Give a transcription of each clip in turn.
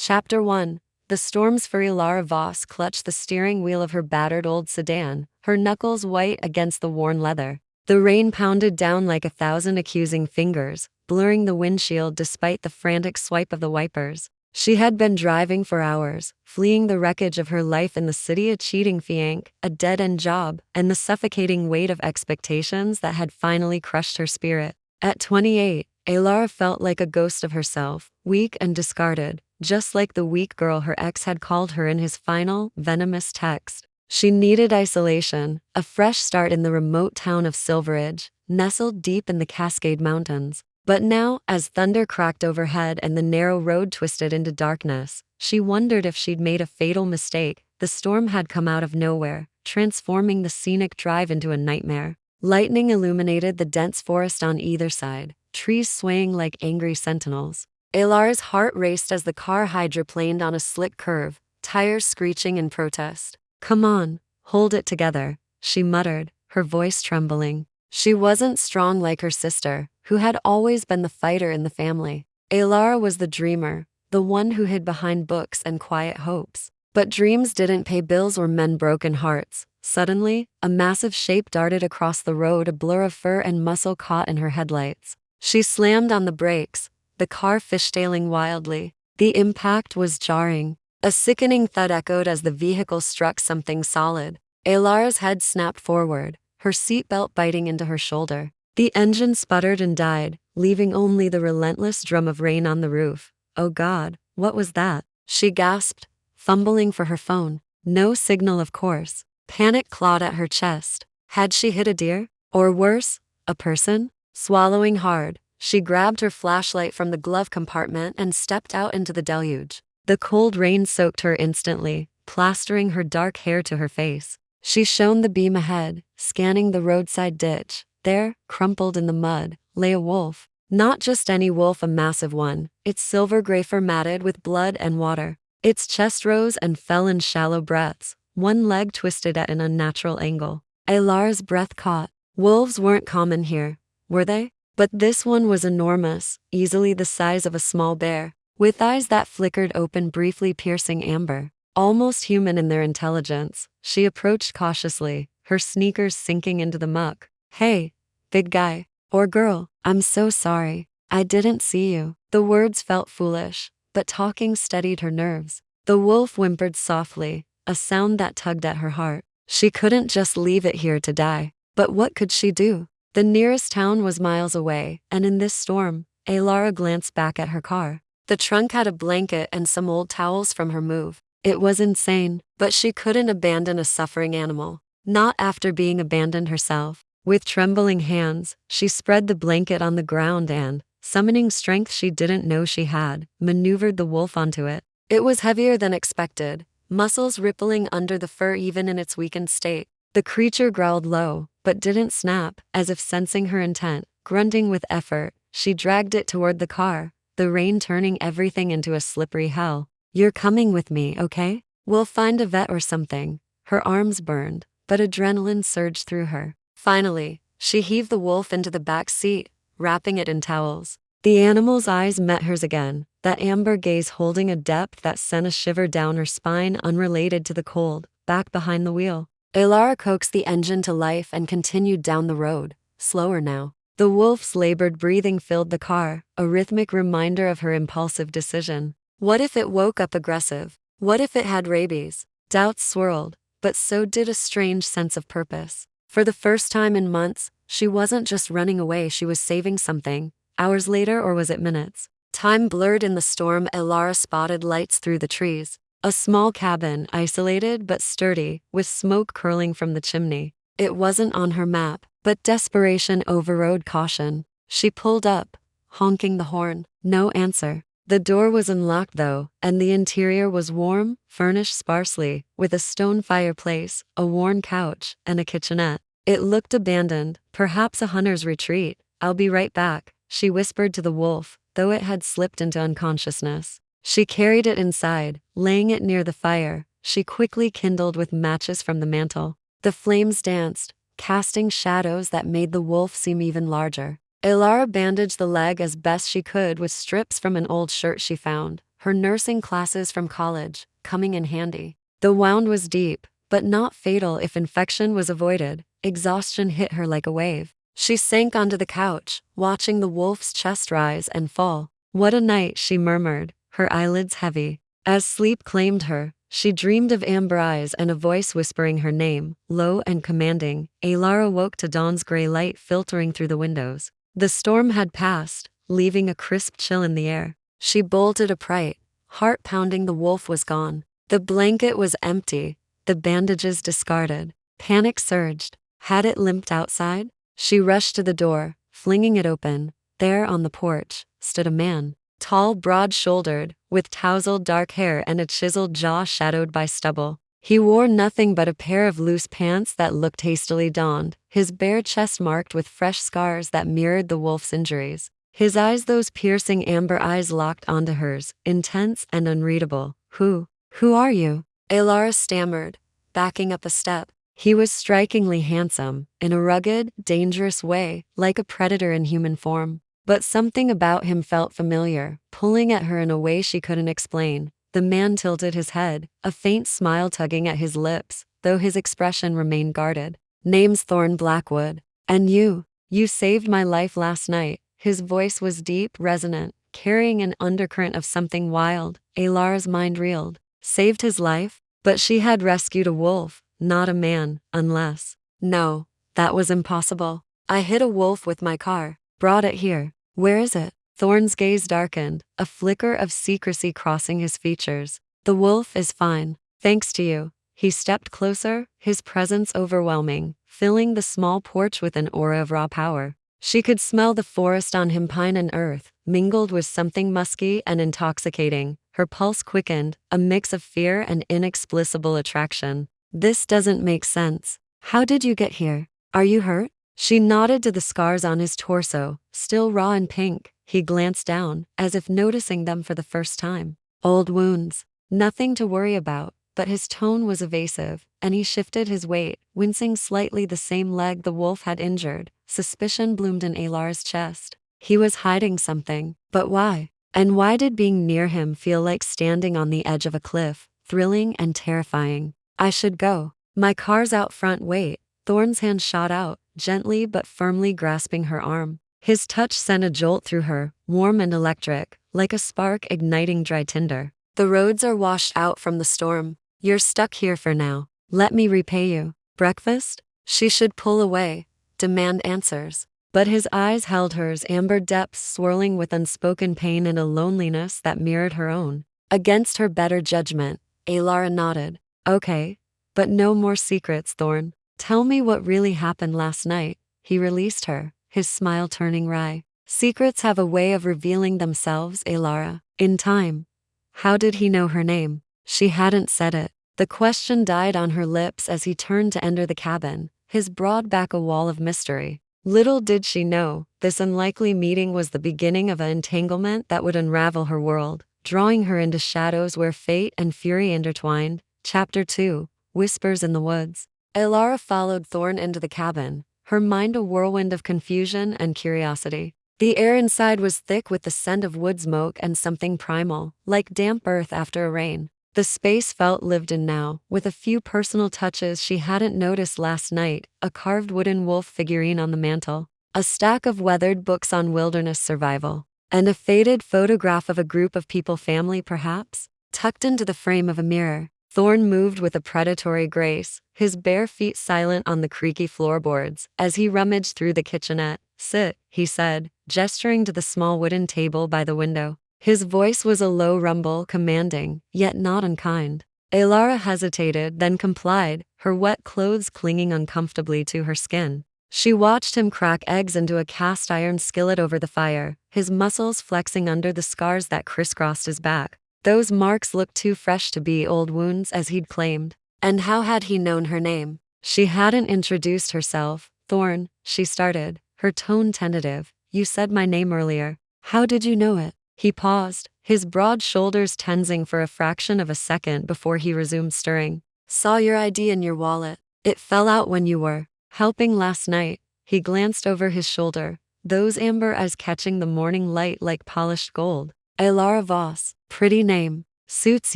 Chapter 1. The storm's fury. Elara Voss clutched the steering wheel of her battered old sedan, her knuckles white against the worn leather. The rain pounded down like 1,000 accusing fingers, blurring the windshield despite the frantic swipe of the wipers. She had been driving for hours, fleeing the wreckage of her life in the city, a cheating fiancé, a dead-end job, and the suffocating weight of expectations that had finally crushed her spirit. At 28, Elara felt like a ghost of herself, weak and discarded, just like the weak girl her ex had called her in his final, venomous text. She needed isolation, a fresh start in the remote town of Silveridge, nestled deep in the Cascade Mountains. But now, as thunder cracked overhead and the narrow road twisted into darkness, she wondered if she'd made a fatal mistake. The storm had come out of nowhere, transforming the scenic drive into a nightmare. Lightning illuminated the dense forest on either side, trees swaying like angry sentinels. Elara's heart raced as the car hydroplaned on a slick curve, tires screeching in protest. "Come on, hold it together," she muttered, her voice trembling. She wasn't strong like her sister, who had always been the fighter in the family. Elara was the dreamer, the one who hid behind books and quiet hopes. But dreams didn't pay bills or mend broken hearts. Suddenly, a massive shape darted across the road, a blur of fur and muscle caught in her headlights. She slammed on the brakes, the car fishtailing wildly. The impact was jarring. A sickening thud echoed as the vehicle struck something solid. Elara's head snapped forward, her seatbelt biting into her shoulder. The engine sputtered and died, leaving only the relentless drum of rain on the roof. "Oh God, what was that?" she gasped, fumbling for her phone. No signal, of course. Panic clawed at her chest. Had she hit a deer? Or worse, a person? Swallowing hard, she grabbed her flashlight from the glove compartment and stepped out into the deluge. The cold rain soaked her instantly, plastering her dark hair to her face. She shone the beam ahead, scanning the roadside ditch. There, crumpled in the mud, lay a wolf. Not just any wolf, a massive one, its silver gray fur matted with blood and water. Its chest rose and fell in shallow breaths, one leg twisted at an unnatural angle. Elara's breath caught. Wolves weren't common here, were they? But this one was enormous, easily the size of a small bear, with eyes that flickered open, briefly piercing amber. Almost human in their intelligence, she approached cautiously, her sneakers sinking into the muck. "Hey, big guy. Or girl, I'm so sorry. I didn't see you." The words felt foolish, but talking steadied her nerves. The wolf whimpered softly, a sound that tugged at her heart. She couldn't just leave it here to die. But what could she do? The nearest town was miles away, and in this storm, Elara glanced back at her car. The trunk had a blanket and some old towels from her move. It was insane, but she couldn't abandon a suffering animal. Not after being abandoned herself. With trembling hands, she spread the blanket on the ground and, summoning strength she didn't know she had, maneuvered the wolf onto it. It was heavier than expected, muscles rippling under the fur even in its weakened state. The creature growled low, but didn't snap, as if sensing her intent. Grunting with effort, she dragged it toward the car, the rain turning everything into a slippery hell. "You're coming with me, okay? We'll find a vet or something." Her arms burned, but adrenaline surged through her. Finally, she heaved the wolf into the back seat, wrapping it in towels. The animal's eyes met hers again, that amber gaze holding a depth that sent a shiver down her spine, unrelated to the cold, back behind the wheel. Elara coaxed the engine to life and continued down the road, slower now. The wolf's labored breathing filled the car, a rhythmic reminder of her impulsive decision. What if it woke up aggressive? What if it had rabies? Doubts swirled, but so did a strange sense of purpose. For the first time in months, she wasn't just running away, she was saving something. Hours later, or was it minutes? Time blurred in the storm. Elara spotted lights through the trees. A small cabin, isolated but sturdy, with smoke curling from the chimney. It wasn't on her map, but desperation overrode caution. She pulled up, honking the horn. No answer. The door was unlocked though, and the interior was warm, furnished sparsely, with a stone fireplace, a worn couch, and a kitchenette. It looked abandoned, perhaps a hunter's retreat. "I'll be right back," she whispered to the wolf, though it had slipped into unconsciousness. She carried it inside, laying it near the fire. She quickly kindled with matches from the mantel. The flames danced, casting shadows that made the wolf seem even larger. Elara bandaged the leg as best she could with strips from an old shirt she found, her nursing classes from college, coming in handy. The wound was deep, but not fatal if infection was avoided. Exhaustion hit her like a wave. She sank onto the couch, watching the wolf's chest rise and fall. What a night, she murmured, her eyelids heavy. As sleep claimed her, she dreamed of amber eyes and a voice whispering her name, low and commanding. Elara woke to dawn's gray light filtering through the windows. The storm had passed, leaving a crisp chill in the air. She bolted upright, heart pounding. The wolf was gone. The blanket was empty, the bandages discarded. Panic surged. Had it limped outside? She rushed to the door, flinging it open. There on the porch stood a man, tall, broad-shouldered, with tousled dark hair and a chiseled jaw shadowed by stubble. He wore nothing but a pair of loose pants that looked hastily donned, his bare chest marked with fresh scars that mirrored the wolf's injuries. His eyes, those piercing amber eyes, locked onto hers, intense and unreadable. Who are you?" Elara stammered, backing up a step. He was strikingly handsome, in a rugged, dangerous way, like a predator in human form. But something about him felt familiar, pulling at her in a way she couldn't explain. The man tilted his head, a faint smile tugging at his lips, though his expression remained guarded. "Name's Thorne Blackwood. And you saved my life last night." His voice was deep, resonant, carrying an undercurrent of something wild. Elara's mind reeled. Saved his life? But she had rescued a wolf, not a man, unless… No, that was impossible. "I hit a wolf with my car. Brought it here. Where is it?" Thorne's gaze darkened, a flicker of secrecy crossing his features. "The wolf is fine, thanks to you." He stepped closer, his presence overwhelming, filling the small porch with an aura of raw power. She could smell the forest on him, pine and earth, mingled with something musky and intoxicating. Her pulse quickened, a mix of fear and inexplicable attraction. "This doesn't make sense. How did you get here? Are you hurt?" She nodded to the scars on his torso, still raw and pink. He glanced down, as if noticing them for the first time. "Old wounds. Nothing to worry about." But his tone was evasive, and he shifted his weight, wincing slightly. The same leg the wolf had injured. Suspicion bloomed in Elara's chest. He was hiding something. But why? And why did being near him feel like standing on the edge of a cliff, thrilling and terrifying? "I should go. My car's out front." "Wait." Thorne's hand shot out, gently but firmly grasping her arm. His touch sent a jolt through her, warm and electric, like a spark igniting dry tinder. "The roads are washed out from the storm. You're stuck here for now. Let me repay you." "Breakfast?" She should pull away, demand answers. But his eyes held hers, amber depths swirling with unspoken pain and a loneliness that mirrored her own. Against her better judgment, Elara nodded. "Okay, but no more secrets, Thorne. Tell me what really happened last night." He released her, his smile turning wry. "Secrets have a way of revealing themselves, Elara, in time." How did he know her name? She hadn't said it. The question died on her lips as he turned to enter the cabin, his broad back a wall of mystery. Little did she know, this unlikely meeting was the beginning of an entanglement that would unravel her world, drawing her into shadows where fate and fury intertwined. Chapter 2, Whispers in the Woods. Elara followed Thorne into the cabin, her mind a whirlwind of confusion and curiosity. The air inside was thick with the scent of wood smoke and something primal, like damp earth after a rain. The space felt lived in now, with a few personal touches she hadn't noticed last night: a carved wooden wolf figurine on the mantel, a stack of weathered books on wilderness survival, and a faded photograph of a group of people, family perhaps, tucked into the frame of a mirror. Thorne moved with a predatory grace, his bare feet silent on the creaky floorboards, as he rummaged through the kitchenette. "Sit," he said, gesturing to the small wooden table by the window. His voice was a low rumble, commanding, yet not unkind. Elara hesitated, then complied, her wet clothes clinging uncomfortably to her skin. She watched him crack eggs into a cast-iron skillet over the fire, his muscles flexing under the scars that crisscrossed his back. Those marks looked too fresh to be old wounds, as he'd claimed. And how had he known her name? She hadn't introduced herself. "Thorne," she started, her tone tentative. "You said my name earlier. How did you know it?" He paused, his broad shoulders tensing for a fraction of a second before he resumed stirring. "Saw your ID in your wallet. It fell out when you were helping last night." He glanced over his shoulder, those amber eyes catching the morning light like polished gold. Elara Voss. Pretty name. Suits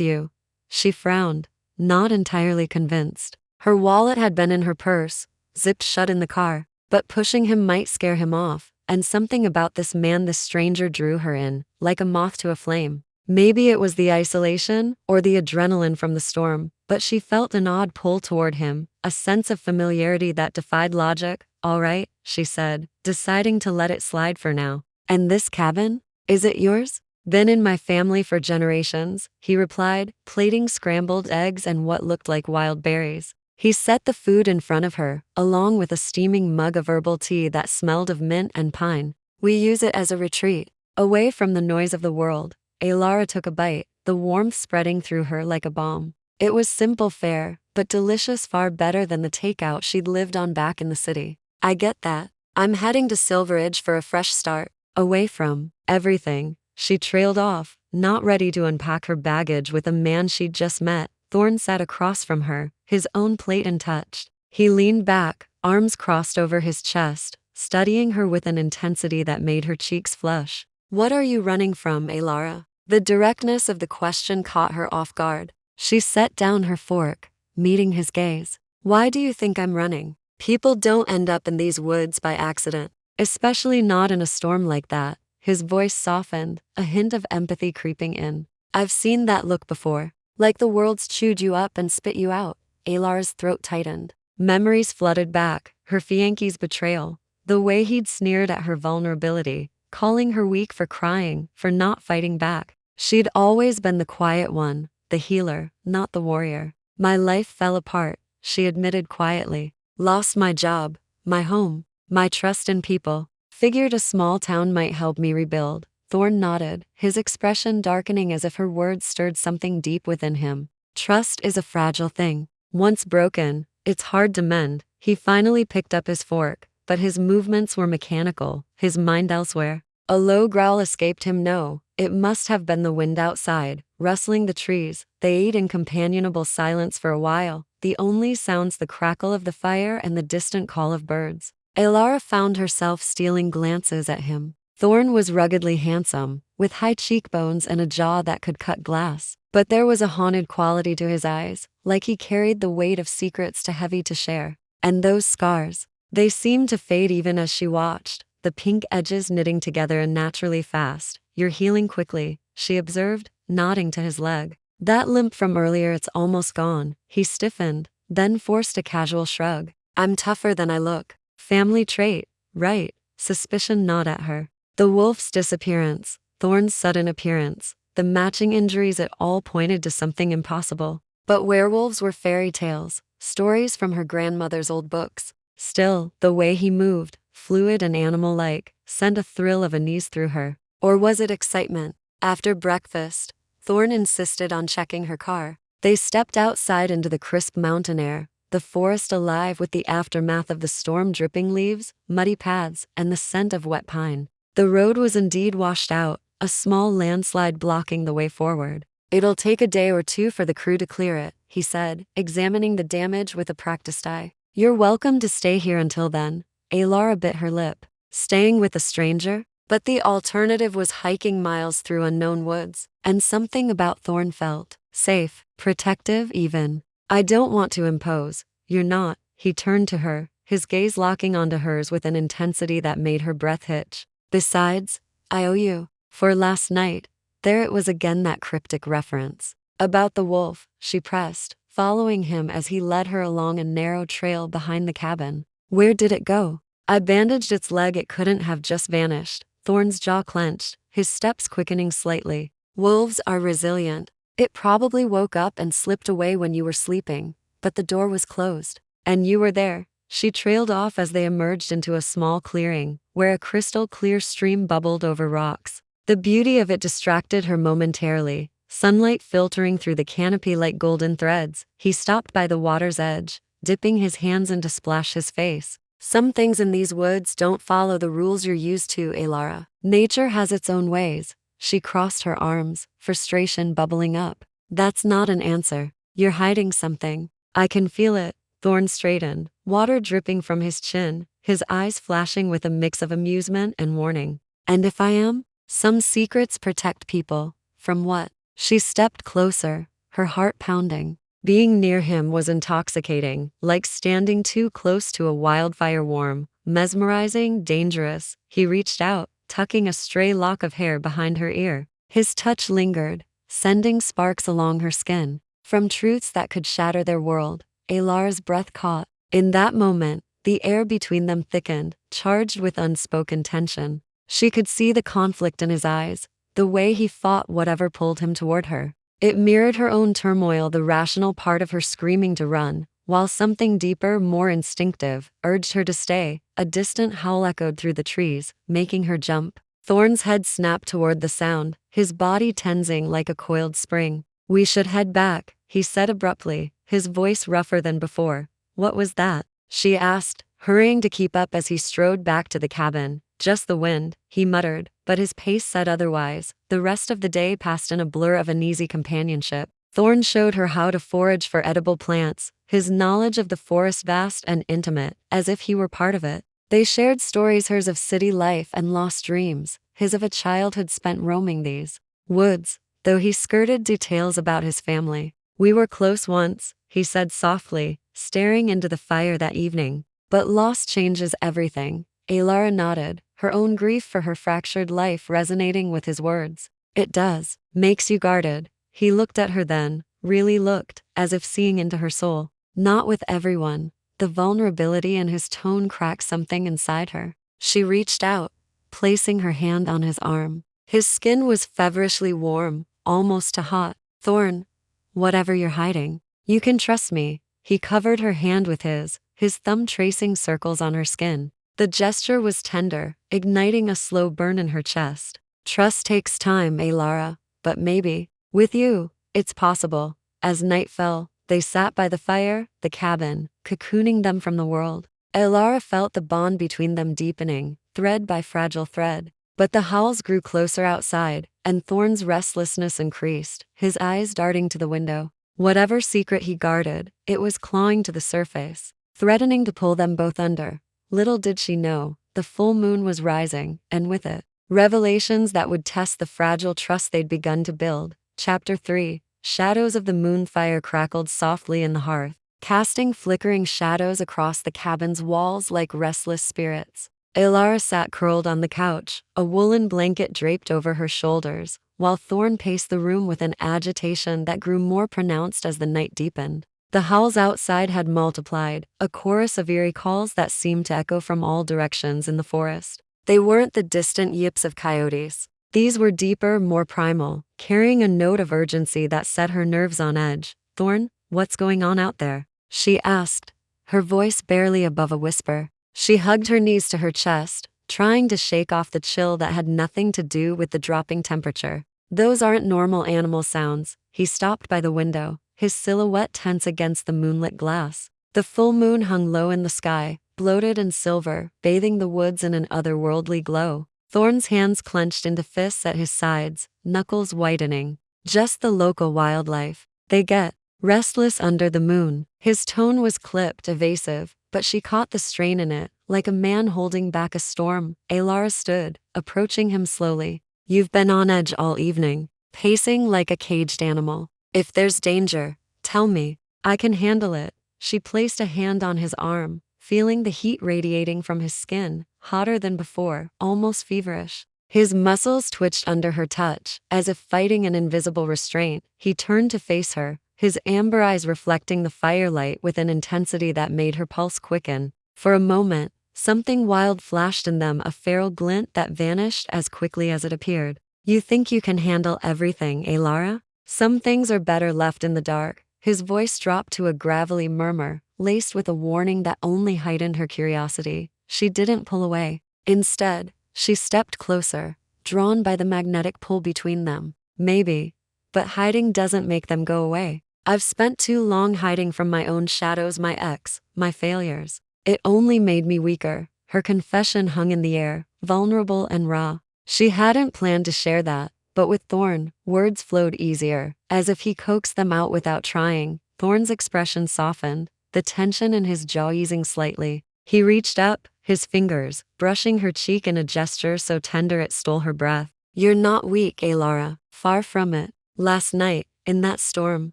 you. She frowned, not entirely convinced. Her wallet had been in her purse, zipped shut in the car, but pushing him might scare him off, and something about this man this stranger drew her in, like a moth to a flame. Maybe it was the isolation, or the adrenaline from the storm, but she felt an odd pull toward him, a sense of familiarity that defied logic. All right, she said, deciding to let it slide for now. And this cabin? Is it yours? Been in my family for generations, he replied, plating scrambled eggs and what looked like wild berries. He set the food in front of her, along with a steaming mug of herbal tea that smelled of mint and pine. We use it as a retreat, away from the noise of the world. Elara took a bite, the warmth spreading through her like a balm. It was simple fare, but delicious, far better than the takeout she'd lived on back in the city. I get that. I'm heading to Silveridge for a fresh start, away from everything. She trailed off, not ready to unpack her baggage with a man she'd just met. Thorne sat across from her, his own plate untouched. He leaned back, arms crossed over his chest, studying her with an intensity that made her cheeks flush. What are you running from, Elara? The directness of the question caught her off guard. She set down her fork, meeting his gaze. Why do you think I'm running? People don't end up in these woods by accident, especially not in a storm like that. His voice softened, a hint of empathy creeping in. I've seen that look before. Like the world's chewed you up and spit you out. Elara's throat tightened. Memories flooded back, her fiancé's betrayal, the way he'd sneered at her vulnerability, calling her weak for crying, for not fighting back. She'd always been the quiet one, the healer, not the warrior. My life fell apart, she admitted quietly. Lost my job, my home, my trust in people. Figured a small town might help me rebuild. Thorne nodded, his expression darkening as if her words stirred something deep within him. Trust is a fragile thing. Once broken, it's hard to mend. He finally picked up his fork, but his movements were mechanical, his mind elsewhere. A low growl escaped him. No, it must have been the wind outside, rustling the trees. They ate in companionable silence for a while, the only sounds the crackle of the fire and the distant call of birds. Elara found herself stealing glances at him. Thorne was ruggedly handsome, with high cheekbones and a jaw that could cut glass. But there was a haunted quality to his eyes, like he carried the weight of secrets too heavy to share. And those scars, they seemed to fade even as she watched, the pink edges knitting together unnaturally fast. You're healing quickly, she observed, nodding to his leg. That limp from earlier, it's almost gone. He stiffened, then forced a casual shrug. I'm tougher than I look. Family trait, right? Suspicion gnawed at her. The wolf's disappearance, Thorne's sudden appearance, the matching injuries, it all pointed to something impossible. But werewolves were fairy tales, stories from her grandmother's old books. Still, the way he moved, fluid and animal-like, sent a thrill of unease through her. Or was it excitement? After breakfast, Thorne insisted on checking her car. They stepped outside into the crisp mountain air, the forest alive with the aftermath of the storm, dripping leaves, muddy paths, and the scent of wet pine. The road was indeed washed out, a small landslide blocking the way forward. It'll take a day or two for the crew to clear it, he said, examining the damage with a practiced eye. You're welcome to stay here until then. Elara bit her lip. Staying with a stranger? But the alternative was hiking miles through unknown woods, and something about Thorne felt safe, protective even. I don't want to impose. You're not. He turned to her, his gaze locking onto hers with an intensity that made her breath hitch. Besides, I owe you. For last night. There it was again, that cryptic reference. About the wolf, she pressed, following him as he led her along a narrow trail behind the cabin. Where did it go? I bandaged its leg, it couldn't have just vanished. Thorne's jaw clenched, his steps quickening slightly. Wolves are resilient. It probably woke up and slipped away when you were sleeping, but the door was closed. And you were there. She trailed off as they emerged into a small clearing, where a crystal-clear stream bubbled over rocks. The beauty of it distracted her momentarily, sunlight filtering through the canopy like golden threads. He stopped by the water's edge, dipping his hands in to splash his face. Some things in these woods don't follow the rules you're used to, Elara. Nature has its own ways. She crossed her arms, frustration bubbling up. That's not an answer. You're hiding something. I can feel it. Thorne straightened, water dripping from his chin, his eyes flashing with a mix of amusement and warning. And if I am? Some secrets protect people. From what? She stepped closer, her heart pounding. Being near him was intoxicating, like standing too close to a wildfire, warm, mesmerizing, dangerous. He reached out, tucking a stray lock of hair behind her ear. His touch lingered, sending sparks along her skin. From truths that could shatter their world, Elara's breath caught. In that moment, the air between them thickened, charged with unspoken tension. She could see the conflict in his eyes, the way he fought whatever pulled him toward her. It mirrored her own turmoil, the rational part of her screaming to run, while something deeper, more instinctive, urged her to stay. A distant howl echoed through the trees, making her jump. Thorne's head snapped toward the sound, his body tensing like a coiled spring. "We should head back," he said abruptly, his voice rougher than before. "What was that?" she asked, hurrying to keep up as he strode back to the cabin. "Just the wind," he muttered, but his pace said otherwise. The rest of the day passed in a blur of uneasy companionship. Thorne showed her how to forage for edible plants, his knowledge of the forest vast and intimate, as if he were part of it. They shared stories, hers of city life and lost dreams, his of a childhood spent roaming these woods, though he skirted details about his family. "We were close once," he said softly, staring into the fire that evening. "But loss changes everything." Elara nodded, her own grief for her fractured life resonating with his words. "It does. Makes you guarded." He looked at her then, really looked, as if seeing into her soul. "Not with everyone." The vulnerability in his tone cracked something inside her. She reached out, placing her hand on his arm. His skin was feverishly warm, almost to hot. "Thorne, whatever you're hiding, you can trust me." He covered her hand with his thumb tracing circles on her skin. The gesture was tender, igniting a slow burn in her chest. "Trust takes time, Elara, but maybe, with you, it's possible." As night fell, they sat by the fire, the cabin, cocooning them from the world. Elara felt the bond between them deepening, thread by fragile thread. But the howls grew closer outside, and Thorne's restlessness increased, his eyes darting to the window. Whatever secret he guarded, it was clawing to the surface, threatening to pull them both under. Little did she know, the full moon was rising, and with it, revelations that would test the fragile trust they'd begun to build. Chapter 3. Shadows of the moon. Fire crackled softly in the hearth, casting flickering shadows across the cabin's walls like restless spirits. Elara sat curled on the couch, a woolen blanket draped over her shoulders, while Thorne paced the room with an agitation that grew more pronounced as the night deepened. The howls outside had multiplied, a chorus of eerie calls that seemed to echo from all directions in the forest. They weren't the distant yips of coyotes. These were deeper, more primal, carrying a note of urgency that set her nerves on edge. "Thorne, what's going on out there?" she asked, her voice barely above a whisper. She hugged her knees to her chest, trying to shake off the chill that had nothing to do with the dropping temperature. "Those aren't normal animal sounds." He stopped by the window, his silhouette tense against the moonlit glass. The full moon hung low in the sky, bloated and silver, bathing the woods in an otherworldly glow. Thorne's hands clenched into fists at his sides, knuckles whitening. "Just the local wildlife. They get restless under the moon." His tone was clipped, evasive, but she caught the strain in it, like a man holding back a storm. Elara stood, approaching him slowly. "You've been on edge all evening, pacing like a caged animal. If there's danger, tell me. I can handle it." She placed a hand on his arm, feeling the heat radiating from his skin, hotter than before, almost feverish. His muscles twitched under her touch, as if fighting an invisible restraint. He turned to face her, his amber eyes reflecting the firelight with an intensity that made her pulse quicken. For a moment, something wild flashed in them, a feral glint that vanished as quickly as it appeared. "You think you can handle everything, Elara? Some things are better left in the dark." His voice dropped to a gravelly murmur, laced with a warning that only heightened her curiosity. She didn't pull away. Instead, she stepped closer, drawn by the magnetic pull between them. "Maybe, but hiding doesn't make them go away. I've spent too long hiding from my own shadows, my ex, my failures. It only made me weaker." Her confession hung in the air, vulnerable and raw. She hadn't planned to share that, but with Thorne, words flowed easier, as if he coaxed them out without trying. Thorne's expression softened, the tension in his jaw easing slightly. He reached up, his fingers brushing her cheek in a gesture so tender it stole her breath. You're not weak, Elara. Far from it. Last night, in that storm,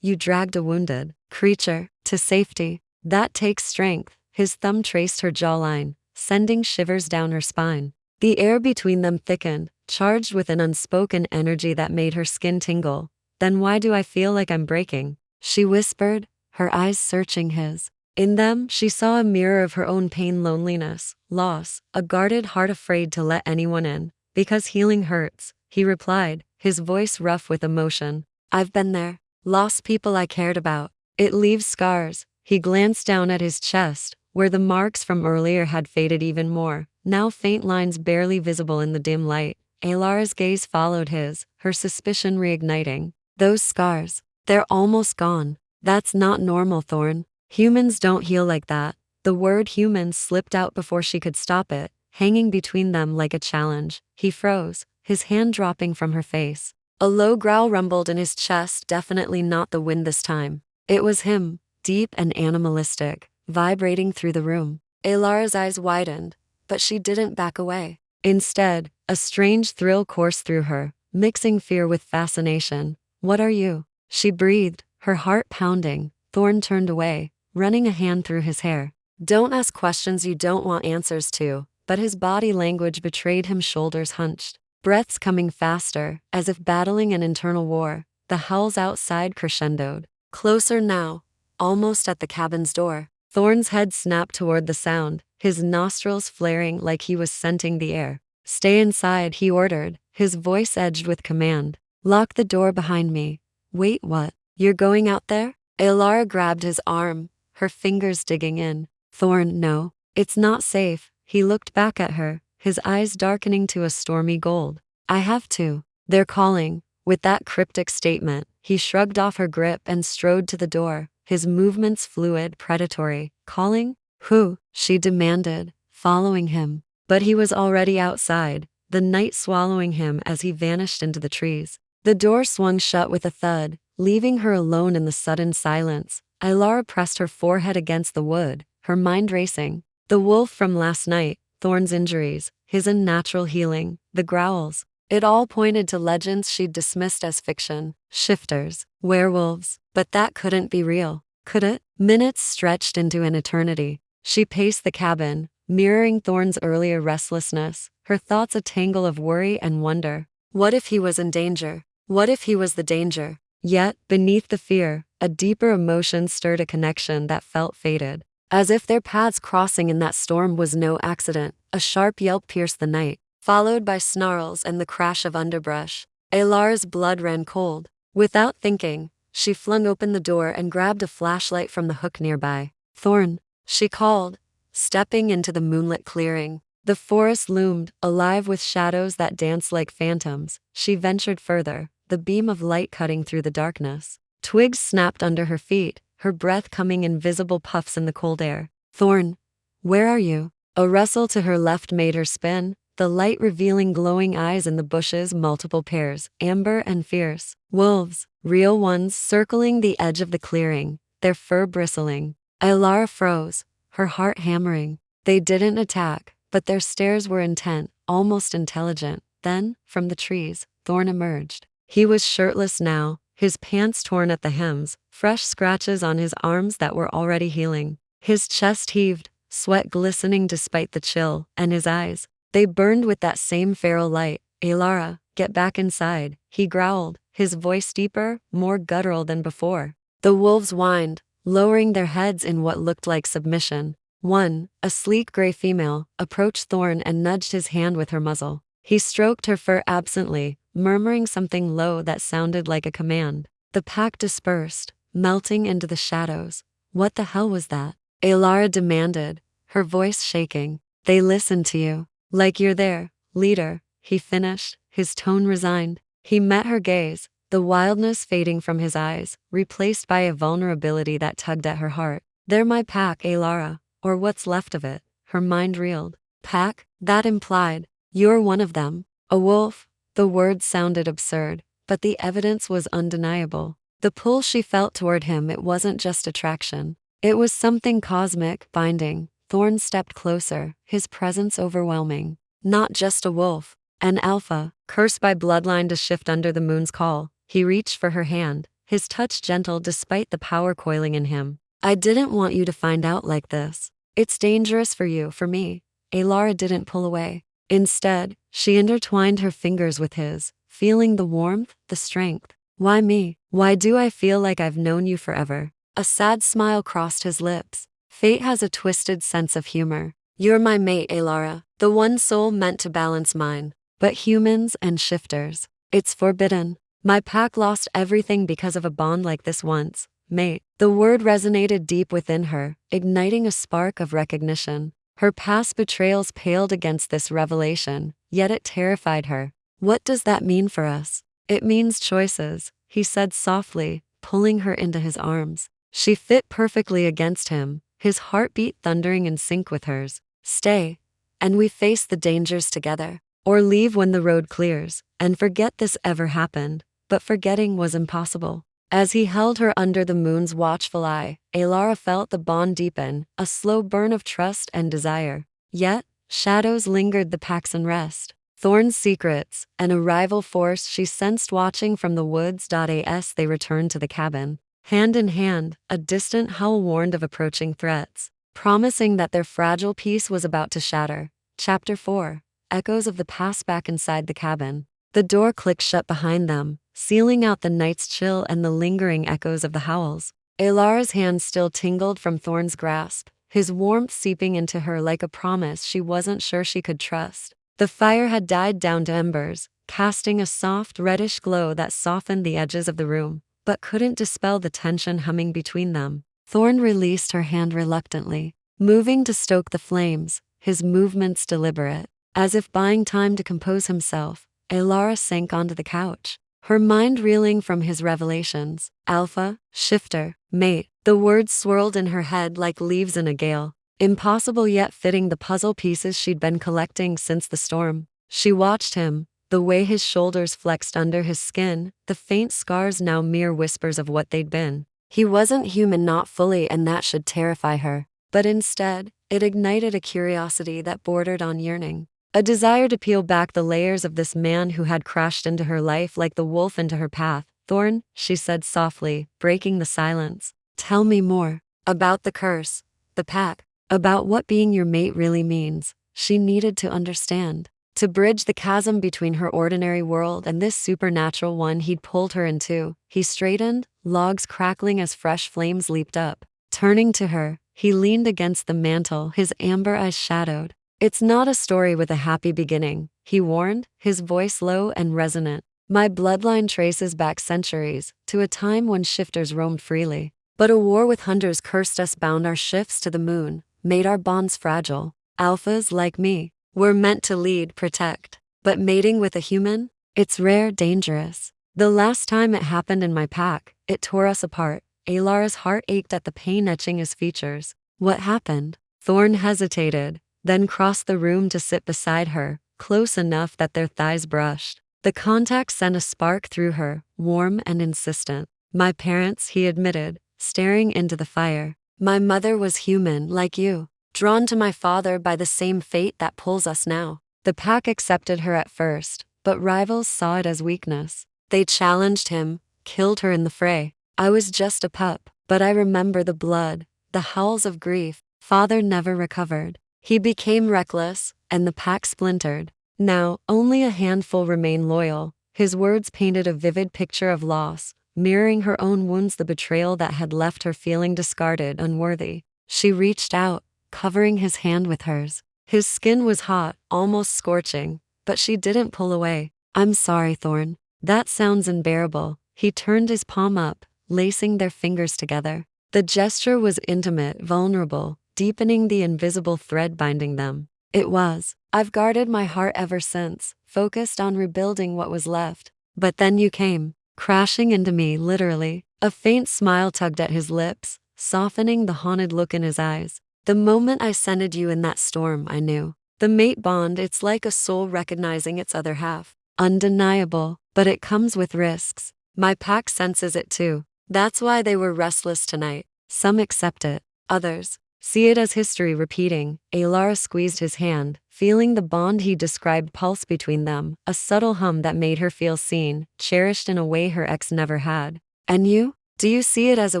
you dragged a wounded creature to safety. That takes strength. His thumb traced her jawline, sending shivers down her spine. The air between them thickened, charged with an unspoken energy that made her skin tingle. Then why do I feel like I'm breaking? She whispered, her eyes searching his. In them, she saw a mirror of her own pain, loneliness, loss, a guarded heart afraid to let anyone in. Because healing hurts, he replied, his voice rough with emotion. I've been there. Lost people I cared about. It leaves scars. He glanced down at his chest, where the marks from earlier had faded even more, now faint lines barely visible in the dim light. Elara's gaze followed his, her suspicion reigniting. Those scars. They're almost gone. That's not normal, Thorne. Humans don't heal like that. The word human slipped out before she could stop it, hanging between them like a challenge. He froze, his hand dropping from her face. A low growl rumbled in his chest, definitely not the wind this time. It was him, deep and animalistic, vibrating through the room. Elara's eyes widened, but she didn't back away. Instead, a strange thrill coursed through her, mixing fear with fascination. What are you? She breathed, her heart pounding. Thorne turned away, running a hand through his hair. Don't ask questions you don't want answers to, but his body language betrayed him, shoulders hunched, breaths coming faster, as if battling an internal war. The howls outside crescendoed. Closer now, almost at the cabin's door. Thorne's head snapped toward the sound, his nostrils flaring like he was scenting the air. Stay inside, he ordered, his voice edged with command. Lock the door behind me. Wait, what? You're going out there? Elara grabbed his arm, her fingers digging in. Thorne, no. It's not safe. He looked back at her, his eyes darkening to a stormy gold. I have to. They're calling. With that cryptic statement, he shrugged off her grip and strode to the door, his movements fluid, predatory. Calling? Who? She demanded, following him. But he was already outside, the night swallowing him as he vanished into the trees. The door swung shut with a thud, leaving her alone in the sudden silence. Elara pressed her forehead against the wood, her mind racing. The wolf from last night, Thorne's injuries, his unnatural healing, the growls. It all pointed to legends she'd dismissed as fiction. Shifters, werewolves. But that couldn't be real, could it? Minutes stretched into an eternity. She paced the cabin, mirroring Thorne's earlier restlessness, her thoughts a tangle of worry and wonder. What if he was in danger? What if he was the danger? Yet, beneath the fear, a deeper emotion stirred, a connection that felt fated. As if their paths crossing in that storm was no accident. A sharp yelp pierced the night, followed by snarls and the crash of underbrush. Elara's blood ran cold. Without thinking, she flung open the door and grabbed a flashlight from the hook nearby. Thorne, she called, stepping into the moonlit clearing. The forest loomed, alive with shadows that danced like phantoms. She ventured further, the beam of light cutting through the darkness. Twigs snapped under her feet, her breath coming in visible puffs in the cold air. Thorne, where are you? A rustle to her left made her spin, the light revealing glowing eyes in the bushes, multiple pairs, amber and fierce. Wolves, real ones, circling the edge of the clearing, their fur bristling. Elara froze, her heart hammering. They didn't attack, but their stares were intent, almost intelligent. Then, from the trees, Thorne emerged. He was shirtless now, his pants torn at the hems, fresh scratches on his arms that were already healing. His chest heaved, sweat glistening despite the chill, and his eyes, they burned with that same feral light. Elara, get back inside, he growled, his voice deeper, more guttural than before. The wolves whined, lowering their heads in what looked like submission. One, a sleek gray female, approached Thorne and nudged his hand with her muzzle. He stroked her fur absently, murmuring something low that sounded like a command. The pack dispersed, melting into the shadows. What the hell was that? Elara demanded, her voice shaking. They listened to you. Like you're there, leader, he finished, his tone resigned. He met her gaze, the wildness fading from his eyes, replaced by a vulnerability that tugged at her heart. They're my pack, Elara, or what's left of it. Her mind reeled. Pack? That implied, you're one of them. A wolf? The words sounded absurd, but the evidence was undeniable. The pull she felt toward him, it wasn't just attraction. It was something cosmic, binding. Thorne stepped closer, his presence overwhelming. Not just a wolf, an alpha, Cursed by bloodline to shift under the moon's call, he reached for her hand, his touch gentle despite the power coiling in him. I didn't want you to find out like this. It's dangerous for you, for me. Elara didn't pull away. Instead, she intertwined her fingers with his, feeling the warmth, the strength. Why me? Why do I feel like I've known you forever? A sad smile crossed his lips. Fate has a twisted sense of humor. You're my mate, Elara, the one soul meant to balance mine. But humans and shifters, it's forbidden. My pack lost everything because of a bond like this once. Mate. The word resonated deep within her, igniting a spark of recognition. Her past betrayals paled against this revelation, yet it terrified her. What does that mean for us? It means choices, he said softly, pulling her into his arms. She fit perfectly against him, his heartbeat thundering in sync with hers. Stay, and we face the dangers together. Or leave when the road clears, and forget this ever happened. But forgetting was impossible. As he held her under the moon's watchful eye, Elara felt the bond deepen, a slow burn of trust and desire. Yet, shadows lingered the pack's unrest. Thorne's secrets, and a rival force she sensed watching from the woods. As they returned to the cabin, hand in hand, a distant howl warned of approaching threats, promising that their fragile peace was about to shatter. Chapter 4. Echoes of the past. Back inside the cabin, the door clicked shut behind them, sealing out the night's chill and the lingering echoes of the howls. Elara's hand still tingled from Thorne's grasp, his warmth seeping into her like a promise she wasn't sure she could trust. The fire had died down to embers, casting a soft reddish glow that softened the edges of the room, but couldn't dispel the tension humming between them. Thorne released her hand reluctantly, moving to stoke the flames, his movements deliberate. As if buying time to compose himself, Elara sank onto the couch, her mind reeling from his revelations. Alpha, shifter, mate. The words swirled in her head like leaves in a gale, impossible yet fitting the puzzle pieces she'd been collecting since the storm. She watched him, the way his shoulders flexed under his skin, the faint scars now mere whispers of what they'd been. He wasn't human, not fully, and that should terrify her. But instead, it ignited a curiosity that bordered on yearning. A desire to peel back the layers of this man who had crashed into her life like the wolf into her path. Thorne, she said softly, breaking the silence. Tell me more. About the curse, the pack, about what being your mate really means. She needed to understand. To bridge the chasm between her ordinary world and this supernatural one he'd pulled her into, he straightened, logs crackling as fresh flames leaped up. Turning to her, he leaned against the mantel, his amber eyes shadowed. It's not a story with a happy beginning, he warned, his voice low and resonant. My bloodline traces back centuries, to a time when shifters roamed freely. But a war with hunters cursed us, bound our shifts to the moon, made our bonds fragile. Alphas, like me, were meant to lead, protect. But mating with a human? It's rare, dangerous. The last time it happened in my pack, it tore us apart. Elara's heart ached at the pain etching his features. What happened? Thorne hesitated, then crossed the room to sit beside her, close enough that their thighs brushed. The contact sent a spark through her, warm and insistent. My parents, he admitted, staring into the fire. My mother was human, like you, drawn to my father by the same fate that pulls us now. The pack accepted her at first, but rivals saw it as weakness. They challenged him, killed her in the fray. I was just a pup, but I remember the blood, the howls of grief. Father never recovered. He became reckless, and the pack splintered. Now, only a handful remain loyal. His words painted a vivid picture of loss, mirroring her own wounds, the betrayal that had left her feeling discarded, unworthy. She reached out, covering his hand with hers. His skin was hot, almost scorching, but she didn't pull away. I'm sorry, Thorne. That sounds unbearable. He turned his palm up, lacing their fingers together. The gesture was intimate, vulnerable, deepening the invisible thread binding them. It was. I've guarded my heart ever since, focused on rebuilding what was left. But then you came, crashing into me, literally. A faint smile tugged at his lips, softening the haunted look in his eyes. The moment I scented you in that storm, I knew. The mate bond, it's like a soul recognizing its other half. Undeniable, but it comes with risks. My pack senses it too. That's why they were restless tonight. Some accept it, others see it as history repeating. Elara squeezed his hand, feeling the bond he described pulse between them, a subtle hum that made her feel seen, cherished in a way her ex never had. And you? Do you see it as a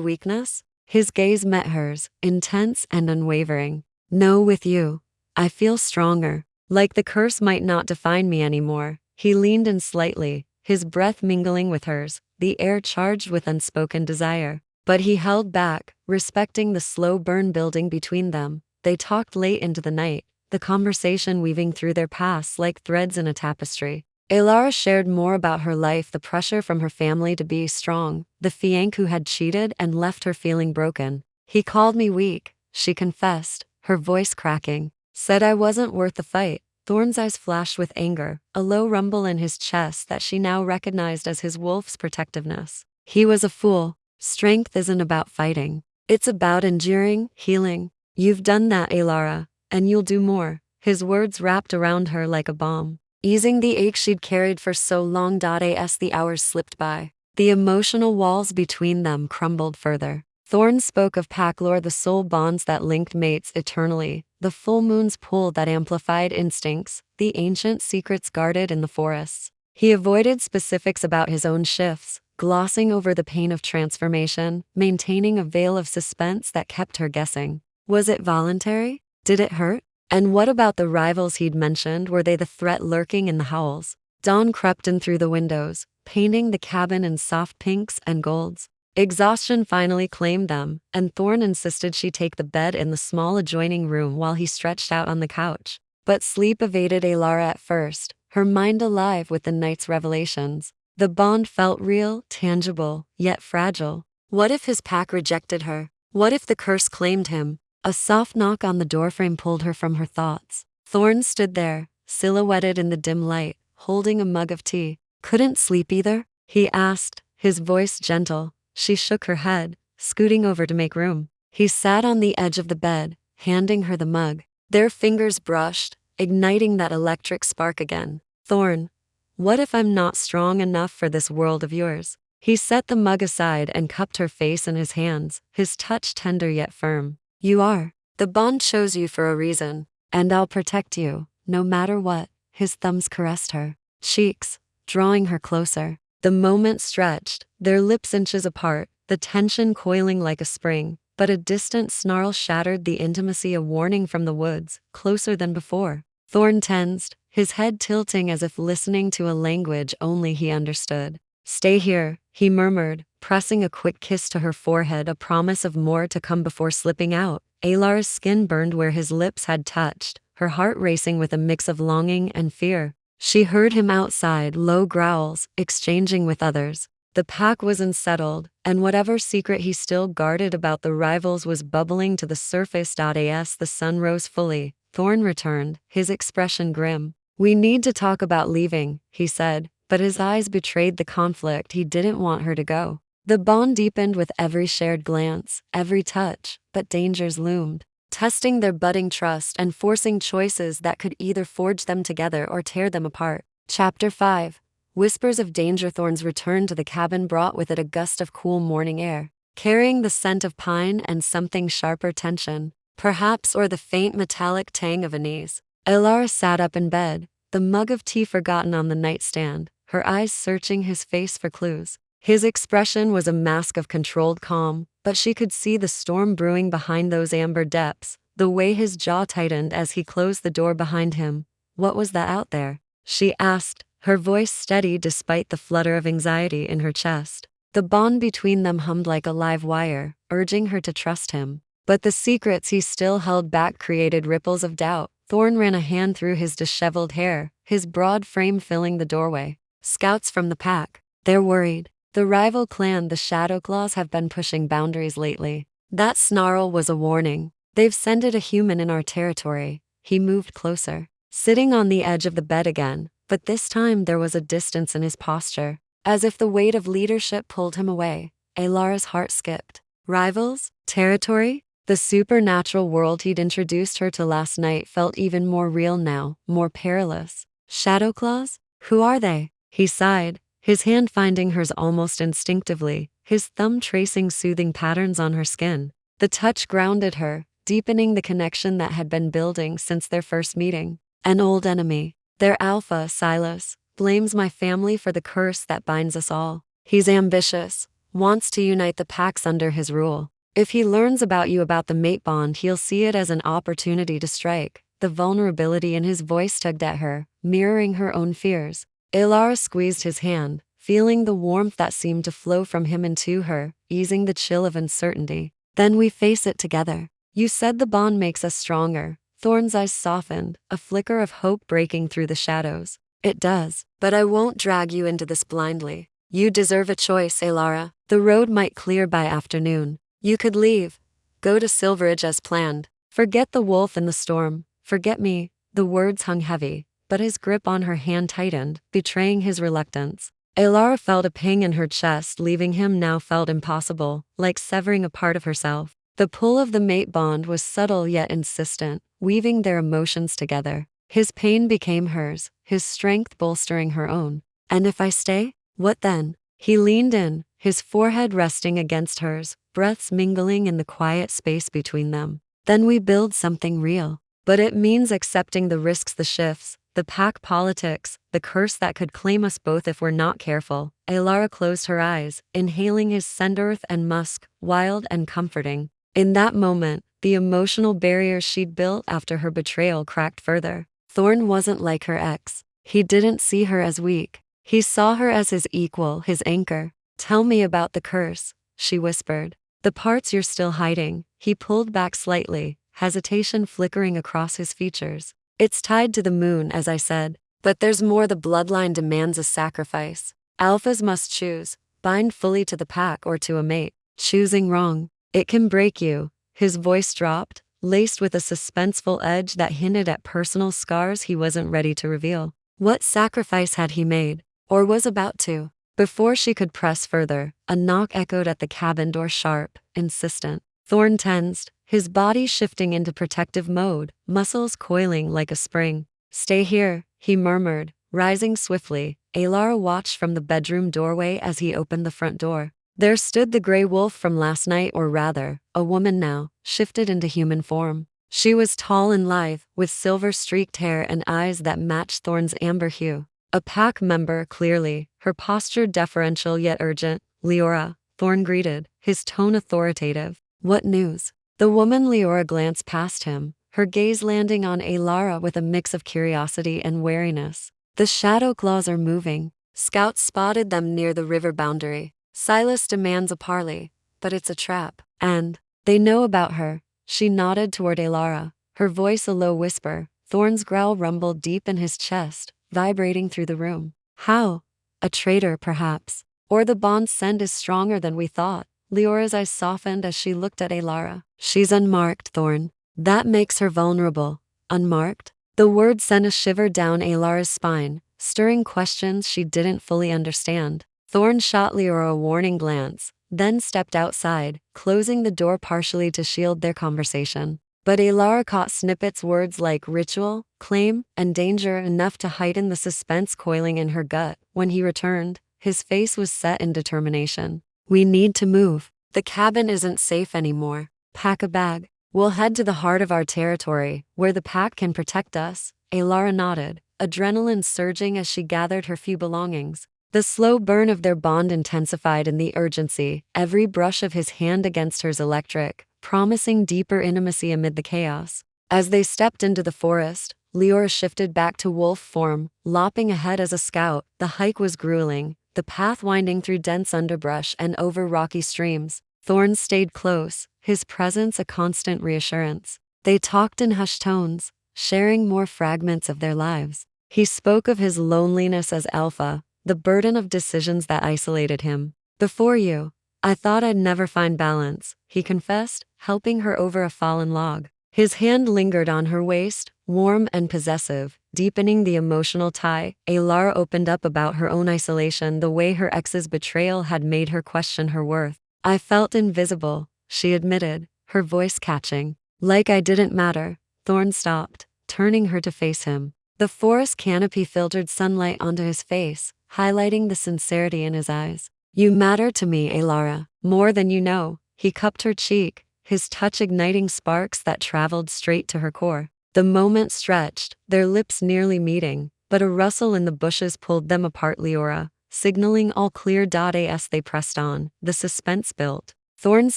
weakness? His gaze met hers, intense and unwavering. No, with you, I feel stronger. Like the curse might not define me anymore. He leaned in slightly, his breath mingling with hers, the air charged with unspoken desire. But he held back, respecting the slow burn building between them. They talked late into the night, the conversation weaving through their pasts like threads in a tapestry. Elara shared more about her life, the pressure from her family to be strong, the fiancé who had cheated and left her feeling broken. He called me weak, she confessed, her voice cracking. Said I wasn't worth the fight. Thorne's eyes flashed with anger, a low rumble in his chest that she now recognized as his wolf's protectiveness. He was a fool. Strength isn't about fighting. It's about enduring, healing. You've done that, Elara, and you'll do more. His words wrapped around her like a balm, easing the ache she'd carried for so long. As the hours slipped by, the emotional walls between them crumbled further. Thorne spoke of pack lore, the soul bonds that linked mates eternally, the full moon's pull that amplified instincts, the ancient secrets guarded in the forests. He avoided specifics about his own shifts, glossing over the pain of transformation, maintaining a veil of suspense that kept her guessing. Was it voluntary? Did it hurt? And what about the rivals he'd mentioned? Were they the threat lurking in the howls? Dawn crept in through the windows, painting the cabin in soft pinks and golds. Exhaustion finally claimed them, and Thorne insisted she take the bed in the small adjoining room while he stretched out on the couch. But sleep evaded Elara at first, her mind alive with the night's revelations. The bond felt real, tangible, yet fragile. What if his pack rejected her? What if the curse claimed him? A soft knock on the doorframe pulled her from her thoughts. Thorne stood there, silhouetted in the dim light, holding a mug of tea. Couldn't sleep either? He asked, his voice gentle. She shook her head, scooting over to make room. He sat on the edge of the bed, handing her the mug. Their fingers brushed, igniting that electric spark again. Thorne, what if I'm not strong enough for this world of yours? He set the mug aside and cupped her face in his hands, his touch tender yet firm. You are. The bond chose you for a reason, and I'll protect you, no matter what. His thumbs caressed her cheeks, drawing her closer. The moment stretched, their lips inches apart, the tension coiling like a spring, but a distant snarl shattered the intimacy, a warning from the woods, closer than before. Thorne tensed, his head tilting as if listening to a language only he understood. Stay here, he murmured, pressing a quick kiss to her forehead, a promise of more to come before slipping out. Elara's skin burned where his lips had touched, her heart racing with a mix of longing and fear. She heard him outside, low growls, exchanging with others. The pack was unsettled, and whatever secret he still guarded about the rivals was bubbling to the surface. As the sun rose fully, Thorne returned, his expression grim. We need to talk about leaving, he said, but his eyes betrayed the conflict. He didn't want her to go. The bond deepened with every shared glance, every touch, but dangers loomed, testing their budding trust and forcing choices that could either forge them together or tear them apart. Chapter 5. Whispers of danger. Thorne's return to the cabin brought with it a gust of cool morning air, carrying the scent of pine and something sharper tension, perhaps, or the faint metallic tang of anise. Elara sat up in bed, the mug of tea forgotten on the nightstand, her eyes searching his face for clues. His expression was a mask of controlled calm, but she could see the storm brewing behind those amber depths, the way his jaw tightened as he closed the door behind him. What was that out there? She asked, her voice steady despite the flutter of anxiety in her chest. The bond between them hummed like a live wire, urging her to trust him. But the secrets he still held back created ripples of doubt. Thorne ran a hand through his disheveled hair, his broad frame filling the doorway. Scouts from the pack. They're worried. The rival clan, the Shadowclaws, have been pushing boundaries lately. That snarl was a warning. They've scented a human in our territory. He moved closer, sitting on the edge of the bed again, but this time there was a distance in his posture, as if the weight of leadership pulled him away. Elara's heart skipped. Rivals? Territory? The supernatural world he'd introduced her to last night felt even more real now, more perilous. Shadowclaws? Who are they? He sighed, his hand finding hers almost instinctively, his thumb tracing soothing patterns on her skin. The touch grounded her, deepening the connection that had been building since their first meeting. An old enemy. Their alpha, Silas, blames my family for the curse that binds us all. He's ambitious, wants to unite the packs under his rule. If he learns about the mate bond, he'll see it as an opportunity to strike. The vulnerability in his voice tugged at her, mirroring her own fears. Elara squeezed his hand, feeling the warmth that seemed to flow from him into her, easing the chill of uncertainty. Then we face it together. You said the bond makes us stronger. Thorne's eyes softened, a flicker of hope breaking through the shadows. It does, but I won't drag you into this blindly. You deserve a choice, Elara. The road might clear by afternoon. You could leave. Go to Silveridge as planned. Forget the wolf in the storm. Forget me. The words hung heavy, but his grip on her hand tightened, betraying his reluctance. Elara felt a pang in her chest. Leaving him now felt impossible, like severing a part of herself. The pull of the mate bond was subtle yet insistent, weaving their emotions together. His pain became hers, his strength bolstering her own. And if I stay? What then? He leaned in, his forehead resting against hers, breaths mingling in the quiet space between them. Then we build something real. But it means accepting the risks, the shifts, the pack politics, the curse that could claim us both if we're not careful. Elara closed her eyes, inhaling his scent, earth and musk, wild and comforting. In that moment, the emotional barriers she'd built after her betrayal cracked further. Thorne wasn't like her ex. He didn't see her as weak. He saw her as his equal, his anchor. Tell me about the curse, she whispered. The parts you're still hiding. He pulled back slightly, hesitation flickering across his features. It's tied to the moon, as I said. But there's more. The bloodline demands a sacrifice. Alphas must choose, bind fully to the pack or to a mate. Choosing wrong, it can break you. His voice dropped, laced with a suspenseful edge that hinted at personal scars he wasn't ready to reveal. What sacrifice had he made, or was about to? Before she could press further, a knock echoed at the cabin door, sharp, insistent. Thorne tensed, his body shifting into protective mode, muscles coiling like a spring. Stay here, he murmured, rising swiftly. Elara watched from the bedroom doorway as he opened the front door. There stood the gray wolf from last night, or rather, a woman now, shifted into human form. She was tall and lithe, with silver-streaked hair and eyes that matched Thorne's amber hue. A pack member, clearly, her posture deferential yet urgent. Leora, Thorne greeted, his tone authoritative. What news? The woman. Leora glanced past him, her gaze landing on Elara with a mix of curiosity and wariness. The shadow claws are moving. Scouts spotted them near the river boundary. Silas demands a parley, but it's a trap. And they know about her. She nodded toward Elara, her voice a low whisper. Thorne's growl rumbled deep in his chest, vibrating through the room. How? A traitor, perhaps. Or the bond send is stronger than we thought. Leora's eyes softened as she looked at Elara. She's unmarked, Thorne. That makes her vulnerable. Unmarked? The word sent a shiver down Elara's spine, stirring questions she didn't fully understand. Thorne shot Leora a warning glance, then stepped outside, closing the door partially to shield their conversation. But Elara caught snippets, words like ritual, claim, and danger, enough to heighten the suspense coiling in her gut. When he returned, his face was set in determination. We need to move. The cabin isn't safe anymore. Pack a bag. We'll head to the heart of our territory, where the pack can protect us. Elara nodded, adrenaline surging as she gathered her few belongings. The slow burn of their bond intensified in the urgency, every brush of his hand against hers electric, promising deeper intimacy amid the chaos. As they stepped into the forest, Leora shifted back to wolf form, lopping ahead as a scout. The hike was grueling, the path winding through dense underbrush and over rocky streams. Thorne stayed close, his presence a constant reassurance. They talked in hushed tones, sharing more fragments of their lives. He spoke of his loneliness as alpha, the burden of decisions that isolated him. Before you, I thought I'd never find balance, he confessed, helping her over a fallen log. His hand lingered on her waist, warm and possessive, deepening the emotional tie. Elara opened up about her own isolation, the way her ex's betrayal had made her question her worth. I felt invisible, she admitted, her voice catching. Like I didn't matter. Thorne stopped, turning her to face him. The forest canopy filtered sunlight onto his face, highlighting the sincerity in his eyes. You matter to me, Elara, more than you know. He cupped her cheek, his touch igniting sparks that traveled straight to her core. The moment stretched, their lips nearly meeting, but a rustle in the bushes pulled them apart. Leora, signaling all clear. As they pressed on, the suspense built. Thorne's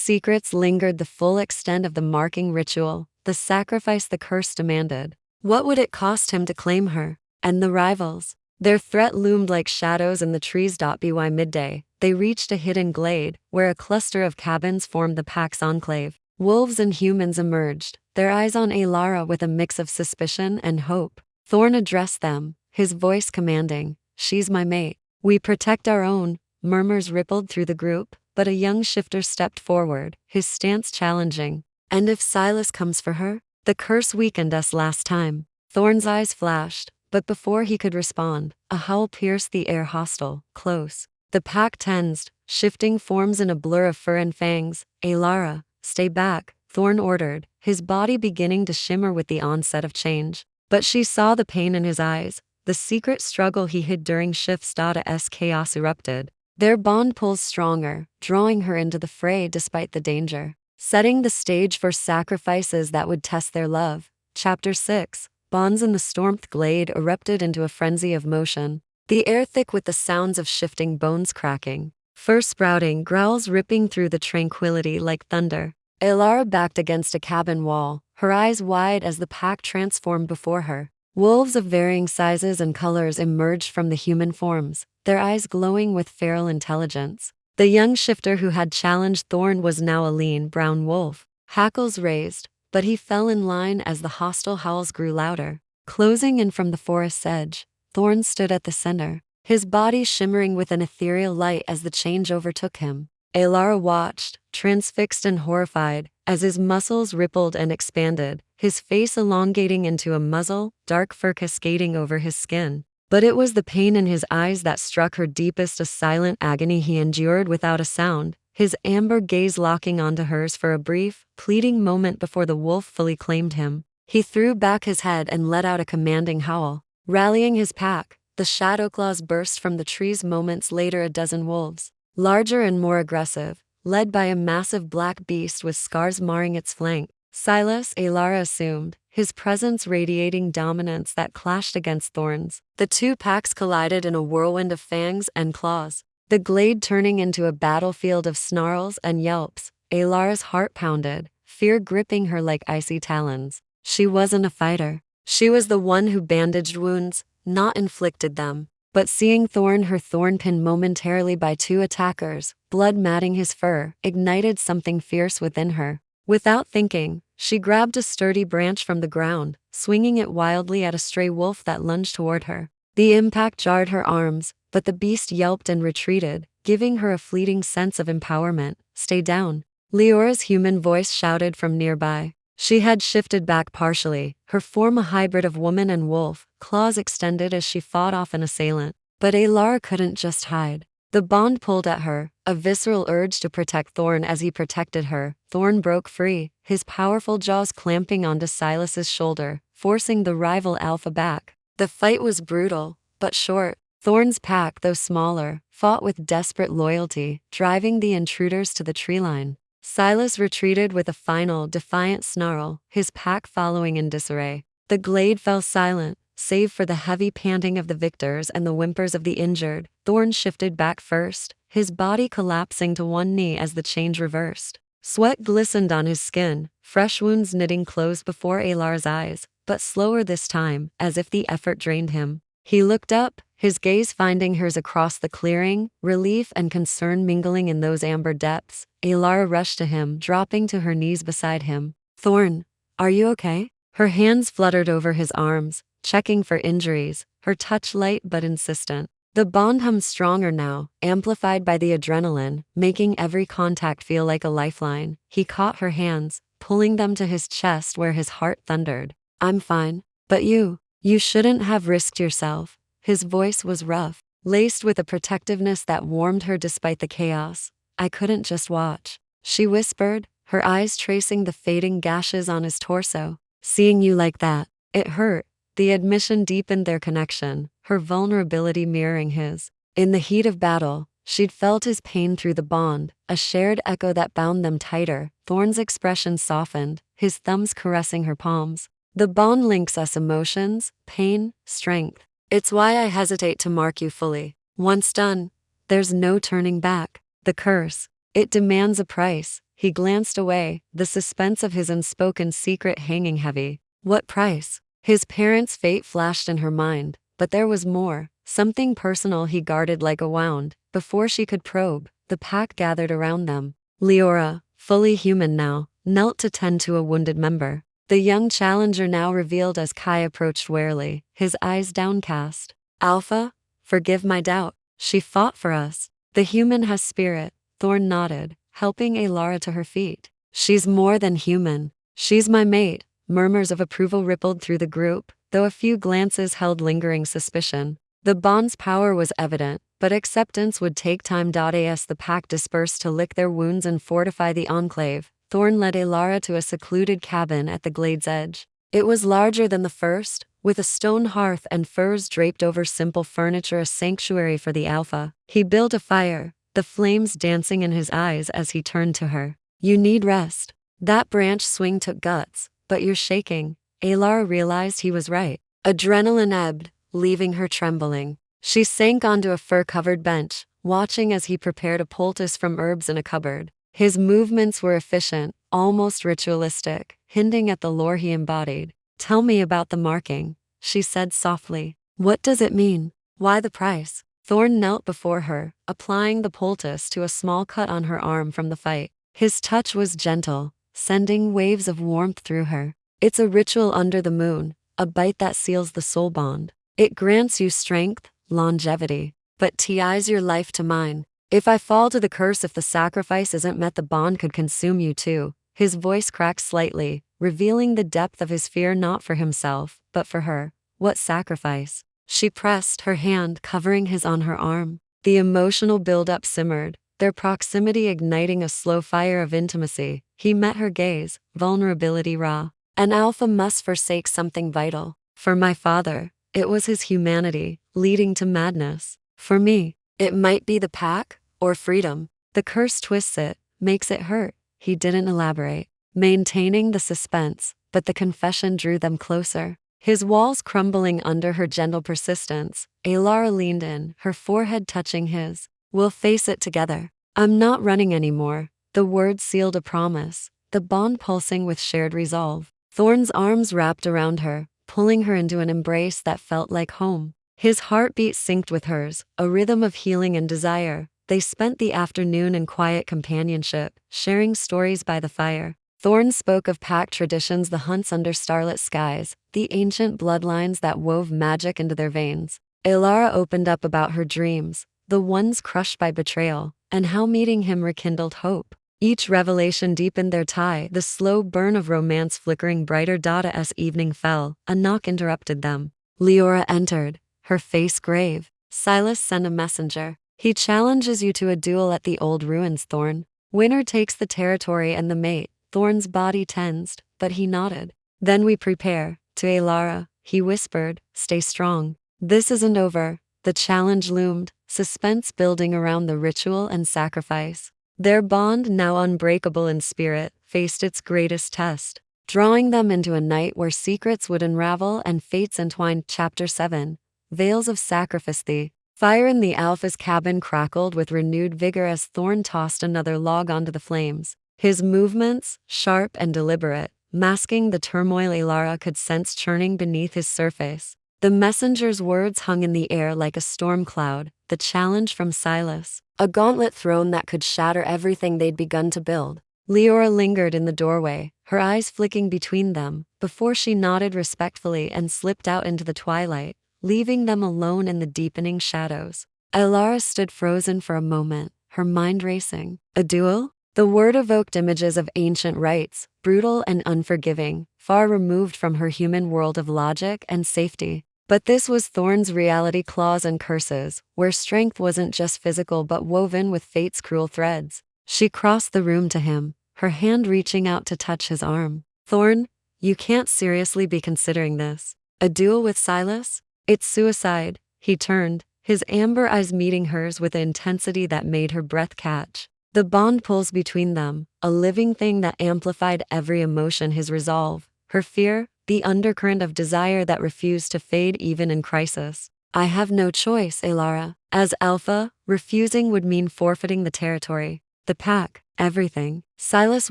secrets lingered, the full extent of the marking ritual, the sacrifice the curse demanded. What would it cost him to claim her? And the rivals? Their threat loomed like shadows in the trees. By midday, they reached a hidden glade, where a cluster of cabins formed the pack's enclave. Wolves and humans emerged, their eyes on Elara with a mix of suspicion and hope. Thorne addressed them, his voice commanding, "She's my mate. We protect our own." Murmurs rippled through the group, but a young shifter stepped forward, his stance challenging. "And if Silas comes for her? The curse weakened us last time." Thorne's eyes flashed, but before he could respond, a howl pierced the air. Hostile, close. The pack tensed, shifting forms in a blur of fur and fangs. "Elara, stay back," Thorne ordered, his body beginning to shimmer with the onset of change. But she saw the pain in his eyes, the secret struggle he hid during shifts. As chaos erupted, their bond pulls stronger, drawing her into the fray despite the danger, setting the stage for sacrifices that would test their love. Chapter 6. Bonds in the stormed glade erupted into a frenzy of motion, the air thick with the sounds of shifting bones cracking, fur sprouting, growls ripping through the tranquility like thunder. Elara backed against a cabin wall, her eyes wide as the pack transformed before her. Wolves of varying sizes and colors emerged from the human forms, their eyes glowing with feral intelligence. The young shifter who had challenged Thorne was now a lean brown wolf, hackles raised, but he fell in line as the hostile howls grew louder. Closing in from the forest's edge, Thorne stood at the center, his body shimmering with an ethereal light as the change overtook him. Elara watched, transfixed and horrified, as his muscles rippled and expanded, his face elongating into a muzzle, dark fur cascading over his skin. But it was the pain in his eyes that struck her deepest, a silent agony he endured without a sound, his amber gaze locking onto hers for a brief, pleading moment before the wolf fully claimed him. He threw back his head and let out a commanding howl. Rallying his pack, the shadow claws burst from the trees. Moments later, a dozen wolves, larger and more aggressive, led by a massive black beast with scars marring its flank. Silas, Elara assumed, his presence radiating dominance that clashed against Thorne's. The two packs collided in a whirlwind of fangs and claws, the glade turning into a battlefield of snarls and yelps. Elara's heart pounded, fear gripping her like icy talons. She wasn't a fighter. She was the one who bandaged wounds, not inflicted them. But seeing Thorne, her thorn pinned momentarily by two attackers, blood matting his fur, ignited something fierce within her. Without thinking, she grabbed a sturdy branch from the ground, swinging it wildly at a stray wolf that lunged toward her. The impact jarred her arms, but the beast yelped and retreated, giving her a fleeting sense of empowerment. "Stay down," Leora's human voice shouted from nearby. She had shifted back partially, her form a hybrid of woman and wolf, claws extended as she fought off an assailant. But Elara couldn't just hide. The bond pulled at her, a visceral urge to protect Thorne as he protected her. Thorne broke free, his powerful jaws clamping onto Silas's shoulder, forcing the rival alpha back. The fight was brutal, but short. Thorne's pack, though smaller, fought with desperate loyalty, driving the intruders to the tree line. Silas retreated with a final, defiant snarl, his pack following in disarray. The glade fell silent, save for the heavy panting of the victors and the whimpers of the injured. Thorne shifted back first, his body collapsing to one knee as the change reversed. Sweat glistened on his skin, fresh wounds knitting closed before Elara's eyes, but slower this time, as if the effort drained him. He looked up, his gaze finding hers across the clearing, relief and concern mingling in those amber depths. Elara rushed to him, dropping to her knees beside him. "Thorne, are you okay?" Her hands fluttered over his arms, checking for injuries, her touch light but insistent. The bond hummed stronger now, amplified by the adrenaline, making every contact feel like a lifeline. He caught her hands, pulling them to his chest where his heart thundered. "I'm fine. But you shouldn't have risked yourself." His voice was rough, laced with a protectiveness that warmed her despite the chaos. "I couldn't just watch," she whispered, her eyes tracing the fading gashes on his torso. "Seeing you like that, it hurt." The admission deepened their connection, her vulnerability mirroring his. In the heat of battle, she'd felt his pain through the bond, a shared echo that bound them tighter. Thorne's expression softened, his thumbs caressing her palms. The bond links us emotions, pain, strength. It's why I hesitate to mark you fully. Once done, there's no turning back. The curse. It demands a price. He glanced away, the suspense of his unspoken secret hanging heavy. What price? His parents' fate flashed in her mind, but there was more, something personal he guarded like a wound. Before she could probe, the pack gathered around them. Leora, fully human now, knelt to tend to a wounded member. The young challenger now revealed as Kai approached warily, his eyes downcast. Alpha, forgive my doubt. She fought for us. The human has spirit, Thorne nodded, helping Elara to her feet. She's more than human. She's my mate. Murmurs of approval rippled through the group, though a few glances held lingering suspicion. The bond's power was evident, but acceptance would take time. As the pack dispersed to lick their wounds and fortify the enclave, Thorne led Elara to a secluded cabin at the glade's edge. It was larger than the first, with a stone hearth and furs draped over simple furniture, a sanctuary for the alpha. He built a fire, the flames dancing in his eyes as he turned to her. You need rest. That branch swing took guts, but you're shaking. Elara realized he was right. Adrenaline ebbed, leaving her trembling. She sank onto a fur-covered bench, watching as he prepared a poultice from herbs in a cupboard. His movements were efficient, almost ritualistic, hinting at the lore he embodied. Tell me about the marking, she said softly. What does it mean? Why the price? Thorne knelt before her, applying the poultice to a small cut on her arm from the fight. His touch was gentle, sending waves of warmth through her. It's a ritual under the moon, a bite that seals the soul bond. It grants you strength, longevity, but ties your life to mine. If I fall to the curse, if the sacrifice isn't met, the bond could consume you too. His voice cracked slightly, revealing the depth of his fear, not for himself, but for her. What sacrifice? She pressed her hand, covering his on her arm. The emotional buildup simmered, their proximity igniting a slow fire of intimacy. He met her gaze, vulnerability raw. An alpha must forsake something vital. For my father, it was his humanity, leading to madness. For me, it might be the pack, or freedom. The curse twists it, makes it hurt. He didn't elaborate, maintaining the suspense, but the confession drew them closer. His walls crumbling under her gentle persistence, Elara leaned in, her forehead touching his. We'll face it together. I'm not running anymore. The words sealed a promise, the bond pulsing with shared resolve. Thorne's arms wrapped around her, pulling her into an embrace that felt like home. His heartbeat synced with hers, a rhythm of healing and desire. They spent the afternoon in quiet companionship, sharing stories by the fire. Thorne spoke of pack traditions, the hunts under starlit skies, the ancient bloodlines that wove magic into their veins. Elara opened up about her dreams, the ones crushed by betrayal, and how meeting him rekindled hope. Each revelation deepened their tie, the slow burn of romance flickering brighter. As evening fell, a knock interrupted them. Leora entered, her face grave. Silas sent a messenger. He challenges you to a duel at the old ruins, Thorne. Winner takes the territory and the mate. Thorne's body tensed, but he nodded. Then we prepare. To Elara, he whispered, stay strong. This isn't over. The challenge loomed, suspense building around the ritual and sacrifice. Their bond, now unbreakable in spirit, faced its greatest test, drawing them into a night where secrets would unravel and fates entwined. Chapter 7. Veils of Sacrifice. The fire in the Alpha's cabin crackled with renewed vigor as Thorne tossed another log onto the flames. His movements, sharp and deliberate, masking the turmoil Elara could sense churning beneath his surface. The messenger's words hung in the air like a storm cloud, the challenge from Silas, a gauntlet thrown that could shatter everything they'd begun to build. Leora lingered in the doorway, her eyes flicking between them, before she nodded respectfully and slipped out into the twilight, leaving them alone in the deepening shadows. Elara stood frozen for a moment, her mind racing. A duel? The word evoked images of ancient rites, brutal and unforgiving, far removed from her human world of logic and safety. But this was Thorne's reality, claws and curses, where strength wasn't just physical but woven with fate's cruel threads. She crossed the room to him, her hand reaching out to touch his arm. Thorne, you can't seriously be considering this. A duel with Silas? It's suicide. He turned, his amber eyes meeting hers with an intensity that made her breath catch. The bond pulls between them, a living thing that amplified every emotion, his resolve, her fear, the undercurrent of desire that refused to fade even in crisis. I have no choice, Elara. As Alpha, refusing would mean forfeiting the territory, the pack, everything. Silas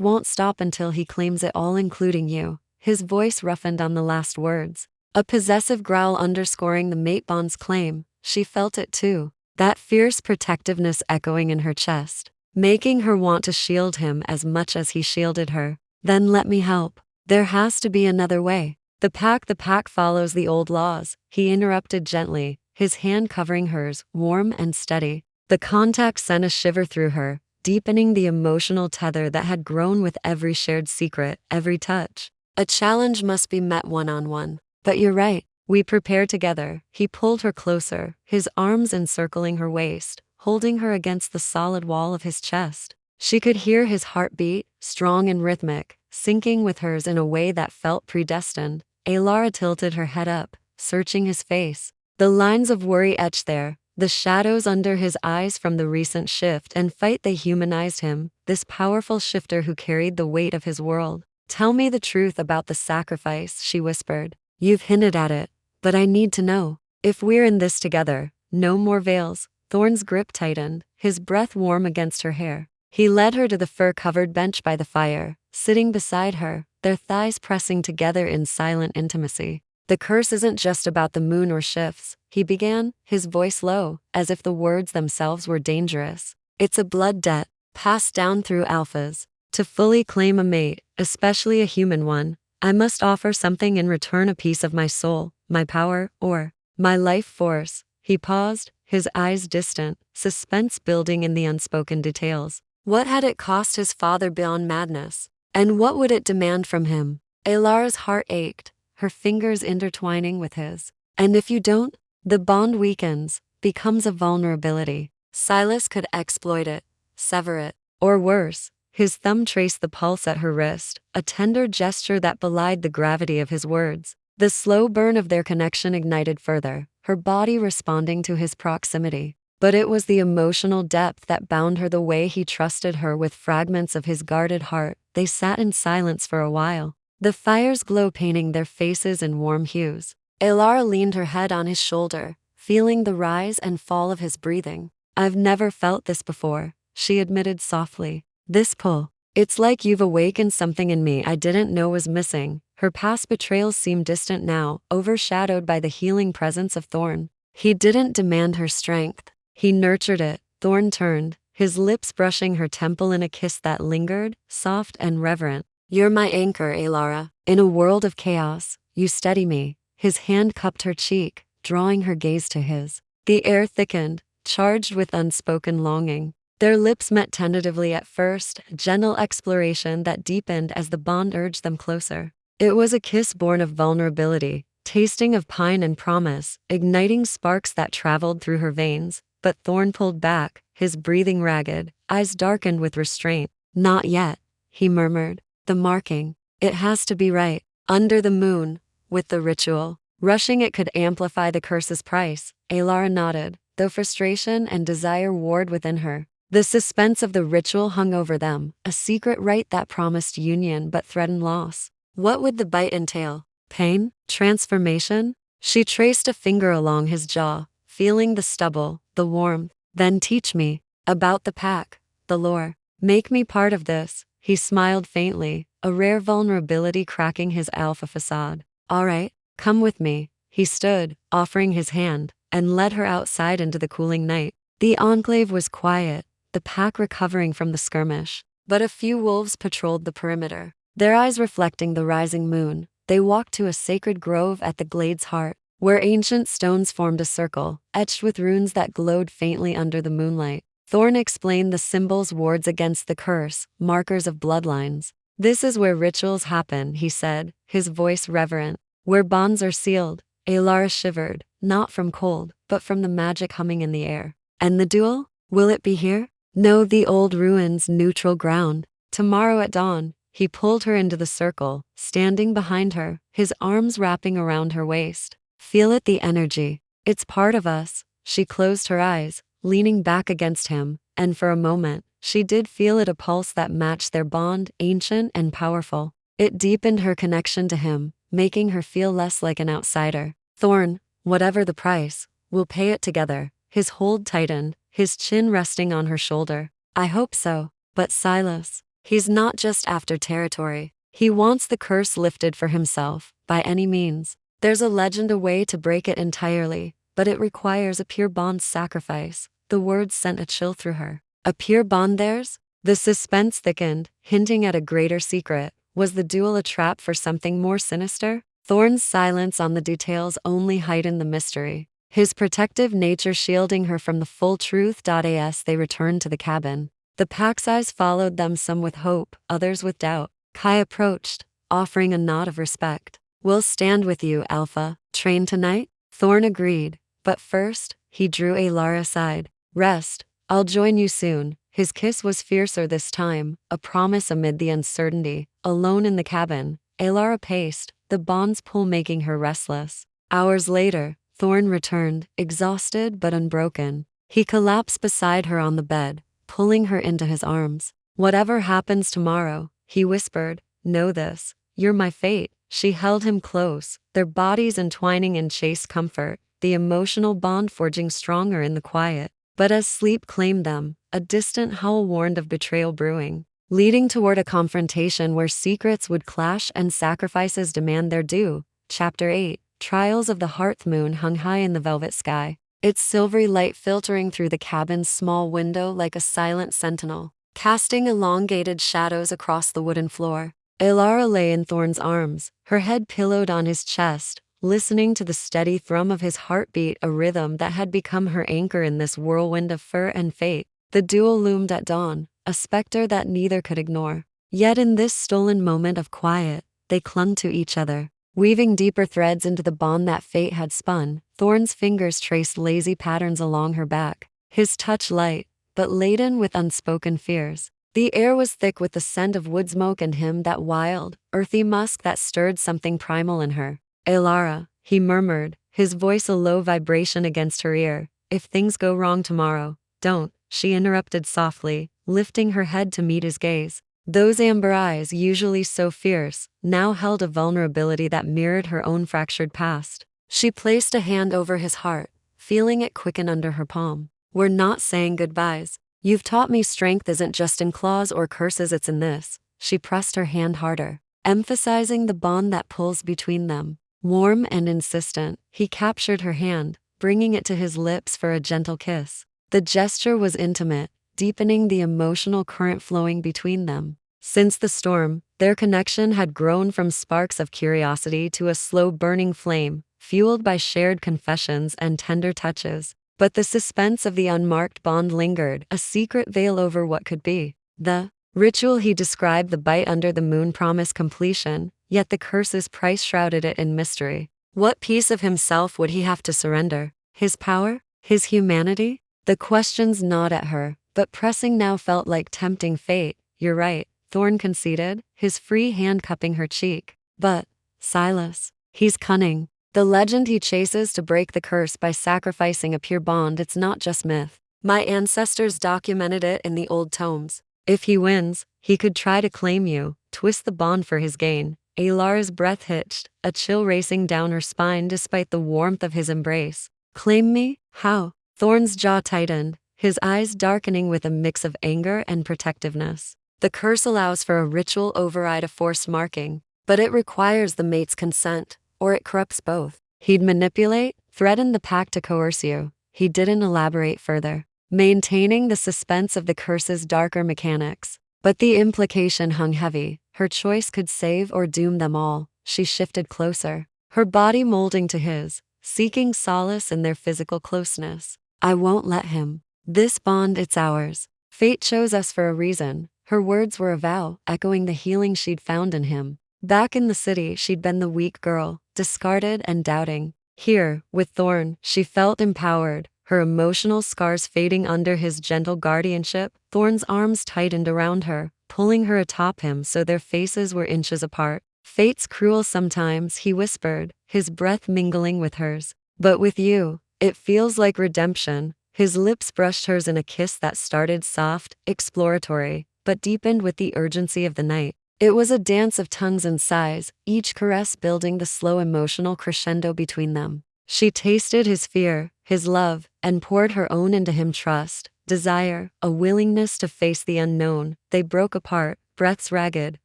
won't stop until he claims it all, including you. His voice roughened on the last words, a possessive growl underscoring the mate bond's claim. She felt it too, that fierce protectiveness echoing in her chest, making her want to shield him as much as he shielded her. Then let me help. There has to be another way. The pack follows the old laws, he interrupted gently, his hand covering hers, warm and steady. The contact sent a shiver through her, deepening the emotional tether that had grown with every shared secret, every touch. A challenge must be met one-on-one. But you're right, we prepare together. He pulled her closer, his arms encircling her waist, holding her against the solid wall of his chest. She could hear his heartbeat, strong and rhythmic, syncing with hers in a way that felt predestined. Elara tilted her head up, searching his face. The lines of worry etched there, the shadows under his eyes from the recent shift and fight. They humanized him, this powerful shifter who carried the weight of his world. Tell me the truth about the sacrifice, she whispered. You've hinted at it, but I need to know. If we're in this together, no more veils. Thorne's grip tightened, his breath warm against her hair. He led her to the fur-covered bench by the fire, sitting beside her, their thighs pressing together in silent intimacy. The curse isn't just about the moon or shifts, he began, his voice low, as if the words themselves were dangerous. It's a blood debt, passed down through alphas. To fully claim a mate, especially a human one, I must offer something in return, a piece of my soul, my power, or my life force. He paused, his eyes distant, suspense building in the unspoken details. What had it cost his father beyond madness? And what would it demand from him? Elara's heart ached, her fingers intertwining with his. And if you don't, the bond weakens, becomes a vulnerability. Silas could exploit it, sever it, or worse. His thumb traced the pulse at her wrist, a tender gesture that belied the gravity of his words. The slow burn of their connection ignited further, her body responding to his proximity. But it was the emotional depth that bound her, the way he trusted her with fragments of his guarded heart. They sat in silence for a while, the fire's glow painting their faces in warm hues. Elara leaned her head on his shoulder, feeling the rise and fall of his breathing. I've never felt this before, she admitted softly. This pull, it's like you've awakened something in me I didn't know was missing. Her past betrayals seemed distant now, overshadowed by the healing presence of Thorne. He didn't demand her strength, he nurtured it. Thorne turned, his lips brushing her temple in a kiss that lingered, soft and reverent. You're my anchor, Elara. In a world of chaos, you steady me. His hand cupped her cheek, drawing her gaze to his. The air thickened, charged with unspoken longing. Their lips met tentatively at first, gentle exploration that deepened as the bond urged them closer. It was a kiss born of vulnerability, tasting of pine and promise, igniting sparks that traveled through her veins. But Thorne pulled back, his breathing ragged, eyes darkened with restraint. Not yet, he murmured. The marking. It has to be right. Under the moon, with the ritual. Rushing it could amplify the curse's price. Elara nodded, though frustration and desire warred within her. The suspense of the ritual hung over them, a secret rite that promised union but threatened loss. What would the bite entail? Pain? Transformation? She traced a finger along his jaw, feeling the stubble, the warmth. Then teach me about the pack, the lore. Make me part of this. He smiled faintly, a rare vulnerability cracking his alpha facade. All right, come with me. He stood, offering his hand, and led her outside into the cooling night. The enclave was quiet, the pack recovering from the skirmish, but a few wolves patrolled the perimeter, their eyes reflecting the rising moon. They walked to a sacred grove at the glade's heart, where ancient stones formed a circle, etched with runes that glowed faintly under the moonlight. Thorne explained the symbols, wards against the curse, markers of bloodlines. This is where rituals happen, he said, his voice reverent. Where bonds are sealed. Elara shivered, not from cold, but from the magic humming in the air. And the duel? Will it be here? No, the old ruins, neutral ground. Tomorrow at dawn. He pulled her into the circle, standing behind her, his arms wrapping around her waist. Feel it, the energy. It's part of us. She closed her eyes, leaning back against him, and for a moment, she did feel it, a pulse that matched their bond, ancient and powerful. It deepened her connection to him, making her feel less like an outsider. Thorne, whatever the price, we'll pay it together. His hold tightened, his chin resting on her shoulder. I hope so. But Silas, he's not just after territory. He wants the curse lifted for himself, by any means. There's a legend a way to break it entirely, but it requires a pure bond sacrifice. The words sent a chill through her. A pure bond theirs? The suspense thickened, hinting at a greater secret. Was the duel a trap for something more sinister? Thorne's silence on the details only heightened the mystery, his protective nature shielding her from the full truth. As they returned to the cabin, the pack's eyes followed them, some with hope, others with doubt. Kai approached, offering a nod of respect. We'll stand with you, Alpha. Train tonight? Thorne agreed, but first, he drew Elara aside. Rest. I'll join you soon. His kiss was fiercer this time, a promise amid the uncertainty. Alone in the cabin, Elara paced, the bond's pull making her restless. Hours later, Thorne returned, exhausted but unbroken. He collapsed beside her on the bed, pulling her into his arms. Whatever happens tomorrow, he whispered, know this, you're my fate. She held him close, their bodies entwining in chaste comfort, the emotional bond forging stronger in the quiet. But as sleep claimed them, a distant howl warned of betrayal brewing, leading toward a confrontation where secrets would clash and sacrifices demand their due. Chapter 8, Trials of the Hearth. Moon hung high in the velvet sky, its silvery light filtering through the cabin's small window like a silent sentinel, casting elongated shadows across the wooden floor. Elara lay in Thorne's arms, her head pillowed on his chest, listening to the steady thrum of his heartbeat, a rhythm that had become her anchor in this whirlwind of fur and fate. The duel loomed at dawn, a specter that neither could ignore. Yet in this stolen moment of quiet, they clung to each other, weaving deeper threads into the bond that fate had spun. Thorne's fingers traced lazy patterns along her back, his touch light, but laden with unspoken fears. The air was thick with the scent of wood smoke and him, that wild, earthy musk that stirred something primal in her. Elara, he murmured, his voice a low vibration against her ear. If things go wrong tomorrow, don't, she interrupted softly, lifting her head to meet his gaze. Those amber eyes, usually so fierce, now held a vulnerability that mirrored her own fractured past. She placed a hand over his heart, feeling it quicken under her palm. We're not saying goodbyes. You've taught me strength isn't just in claws or curses, it's in this. She pressed her hand harder, emphasizing the bond that pulls between them. Warm and insistent, he captured her hand, bringing it to his lips for a gentle kiss. The gesture was intimate, deepening the emotional current flowing between them. Since the storm, their connection had grown from sparks of curiosity to a slow burning flame, fueled by shared confessions and tender touches. But the suspense of the unmarked bond lingered, a secret veil over what could be. The ritual he described, the bite under the moon, promised completion, yet the curse's price shrouded it in mystery. What piece of himself would he have to surrender? His power? His humanity? The questions gnawed at her, but pressing now felt like tempting fate. You're right, Thorne conceded, his free hand cupping her cheek. But, Silas, he's cunning. The legend he chases to break the curse by sacrificing a pure bond, it's not just myth. My ancestors documented it in the old tomes. If he wins, he could try to claim you, twist the bond for his gain. Elara's breath hitched, a chill racing down her spine despite the warmth of his embrace. Claim me? How? Thorne's jaw tightened, his eyes darkening with a mix of anger and protectiveness. The curse allows for a ritual override, a forced marking, but it requires the mate's consent, or it corrupts both. He'd manipulate, threaten the pact to coerce you. He didn't elaborate further, maintaining the suspense of the curse's darker mechanics. But the implication hung heavy. Her choice could save or doom them all. She shifted closer, her body molding to his, seeking solace in their physical closeness. I won't let him. This bond, it's ours. Fate chose us for a reason. Her words were a vow, echoing the healing she'd found in him. Back in the city, she'd been the weak girl, discarded and doubting. Here, with Thorne, she felt empowered, her emotional scars fading under his gentle guardianship. Thorne's arms tightened around her, pulling her atop him so their faces were inches apart. Fate's cruel sometimes, he whispered, his breath mingling with hers. But with you, it feels like redemption. His lips brushed hers in a kiss that started soft, exploratory, but deepened with the urgency of the night. It was a dance of tongues and sighs, each caress building the slow emotional crescendo between them. She tasted his fear, his love, and poured her own into him trust, desire, a willingness to face the unknown. They broke apart, breaths ragged,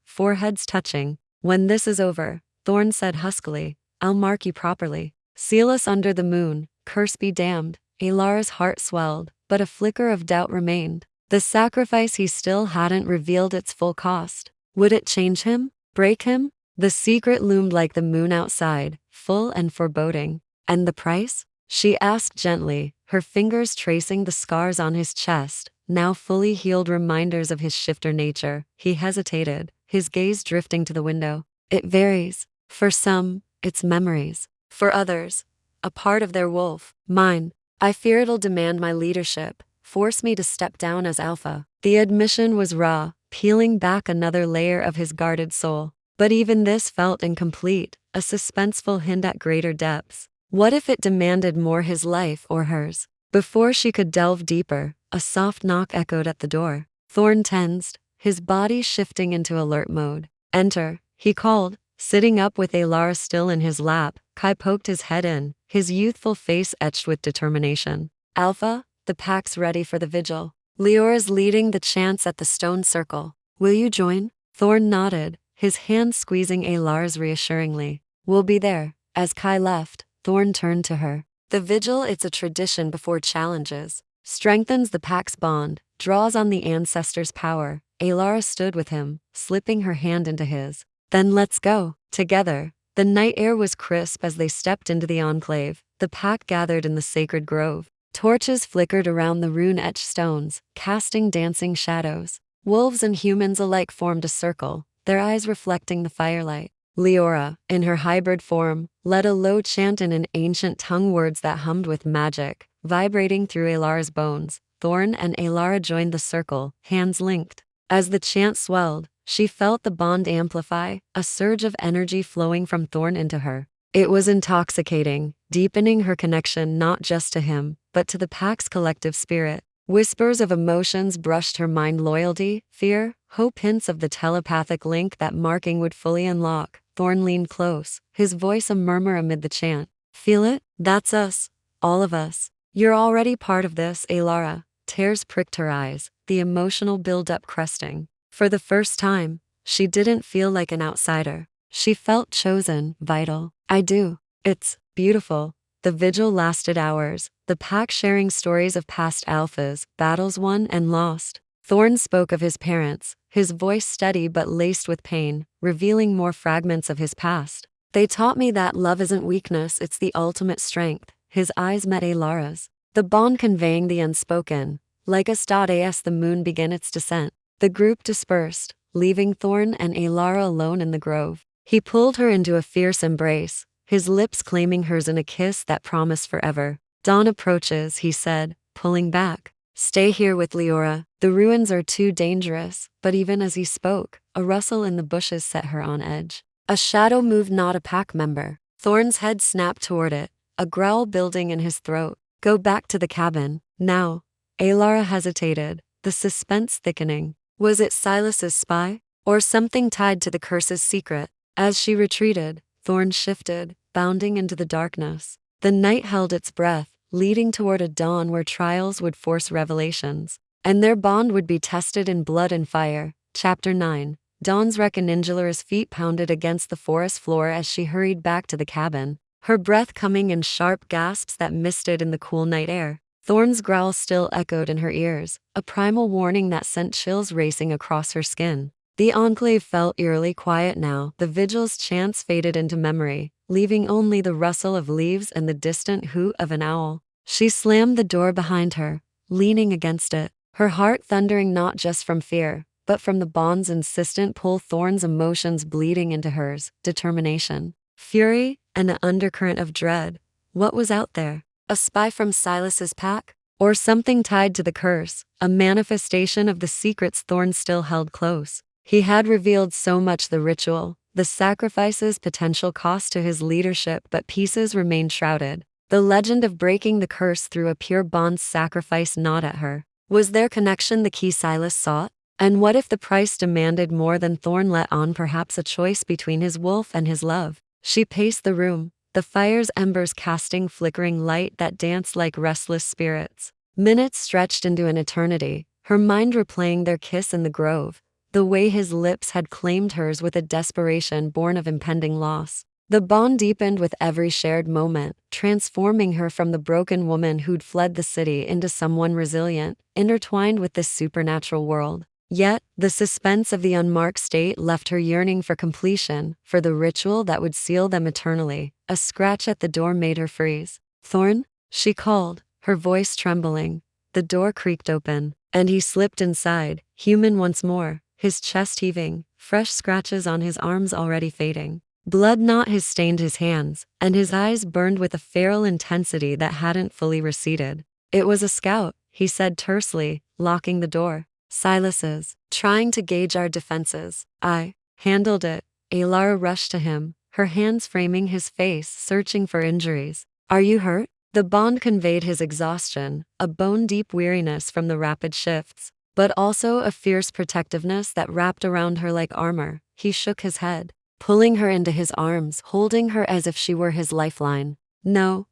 foreheads touching. When this is over, Thorne said huskily, I'll mark you properly. Silas under the moon, curse be damned. Elara's heart swelled, but a flicker of doubt remained. The sacrifice he still hadn't revealed its full cost. Would it change him? Break him? The secret loomed like the moon outside, full and foreboding. And the price? She asked gently, her fingers tracing the scars on his chest, now fully healed reminders of his shifter nature. He hesitated, his gaze drifting to the window. It varies. For some, it's memories. For others, a part of their wolf. Mine. I fear it'll demand my leadership, force me to step down as alpha. The admission was raw, peeling back another layer of his guarded soul. But even this felt incomplete, a suspenseful hint at greater depths. What if it demanded more his life or hers? Before she could delve deeper, a soft knock echoed at the door. Thorne tensed, his body shifting into alert mode. Enter, he called. Sitting up with Elara still in his lap, Kai poked his head in, his youthful face etched with determination. Alpha, the pack's ready for the vigil. Leora's leading the chants at the stone circle. Will you join? Thorne nodded, his hand squeezing Elara's reassuringly. We'll be there. As Kai left, Thorne turned to her. The vigil, it's a tradition before challenges. Strengthens the pack's bond, draws on the ancestors' power. Elara stood with him, slipping her hand into his. Then let's go. Together. The night air was crisp as they stepped into the enclave. The pack gathered in the sacred grove. Torches flickered around the rune-etched stones, casting dancing shadows. Wolves and humans alike formed a circle, their eyes reflecting the firelight. Leora, in her hybrid form, led a low chant in an ancient tongue, words that hummed with magic, vibrating through Elara's bones. Thorne and Elara joined the circle, hands linked. As the chant swelled, she felt the bond amplify, a surge of energy flowing from Thorne into her. It was intoxicating, deepening her connection not just to him, but to the pack's collective spirit. Whispers of emotions brushed her mind: loyalty, fear, hope, hints of the telepathic link that marking would fully unlock. Thorne leaned close, his voice a murmur amid the chant. Feel it? That's us. All of us. You're already part of this, Elara. Tears pricked her eyes, the emotional build-up cresting. For the first time, she didn't feel like an outsider. She felt chosen, vital. I do. It's beautiful. The vigil lasted hours, the pack sharing stories of past alphas, battles won and lost. Thorne spoke of his parents, his voice steady but laced with pain, revealing more fragments of his past. They taught me that love isn't weakness, it's the ultimate strength. His eyes met Elara's, the bond conveying the unspoken. Like as the moon began its descent, the group dispersed, leaving Thorne and Elara alone in the grove. He pulled her into a fierce embrace, his lips claiming hers in a kiss that promised forever. Dawn approaches, he said, pulling back. Stay here with Leora. The ruins are too dangerous. But even as he spoke, a rustle in the bushes set her on edge. A shadow moved, not a pack member. Thorne's head snapped toward it, a growl building in his throat. Go back to the cabin, now. Elara hesitated, the suspense thickening. Was it Silas's spy? Or something tied to the curse's secret? As she retreated, Thorne shifted, bounding into the darkness. The night held its breath, leading toward a dawn where trials would force revelations, and their bond would be tested in blood and fire. Chapter 9. Dawn's reckoning. Elara's feet pounded against the forest floor as she hurried back to the cabin, her breath coming in sharp gasps that misted in the cool night air. Thorne's growl still echoed in her ears, a primal warning that sent chills racing across her skin. The enclave felt eerily quiet now. The vigil's chants faded into memory, leaving only the rustle of leaves and the distant hoot of an owl. She slammed the door behind her, leaning against it, her heart thundering not just from fear, but from the bond's insistent pull. Thorne's emotions bleeding into hers, determination, fury, and an undercurrent of dread. What was out there? A spy from Silas's pack? Or something tied to the curse, a manifestation of the secrets Thorne still held close? He had revealed so much: the ritual, the sacrifices, potential cost to his leadership, but pieces remained shrouded. The legend of breaking the curse through a pure bond sacrifice gnawed at her. Was their connection the key Silas sought? And what if the price demanded more than Thorne let on, perhaps a choice between his wolf and his love? She paced the room, the fire's embers casting flickering light that danced like restless spirits. Minutes stretched into an eternity, her mind replaying their kiss in the grove, the way his lips had claimed hers with a desperation born of impending loss. The bond deepened with every shared moment, transforming her from the broken woman who'd fled the city into someone resilient, intertwined with this supernatural world. Yet, the suspense of the unmarked state left her yearning for completion, for the ritual that would seal them eternally. A scratch at the door made her freeze. "Thorne?" she called, her voice trembling. The door creaked open, and he slipped inside, human once more, his chest heaving, fresh scratches on his arms already fading. Blood knot had stained his hands, and his eyes burned with a feral intensity that hadn't fully receded. "It was a scout," he said tersely, locking the door. "Silas's, trying to gauge our defenses. I handled it." Elara rushed to him, her hands framing his face, searching for injuries. "Are you hurt?" The bond conveyed his exhaustion, a bone-deep weariness from the rapid shifts, but also a fierce protectiveness that wrapped around her like armor. He shook his head, pulling her into his arms, holding her as if she were his lifeline. "No,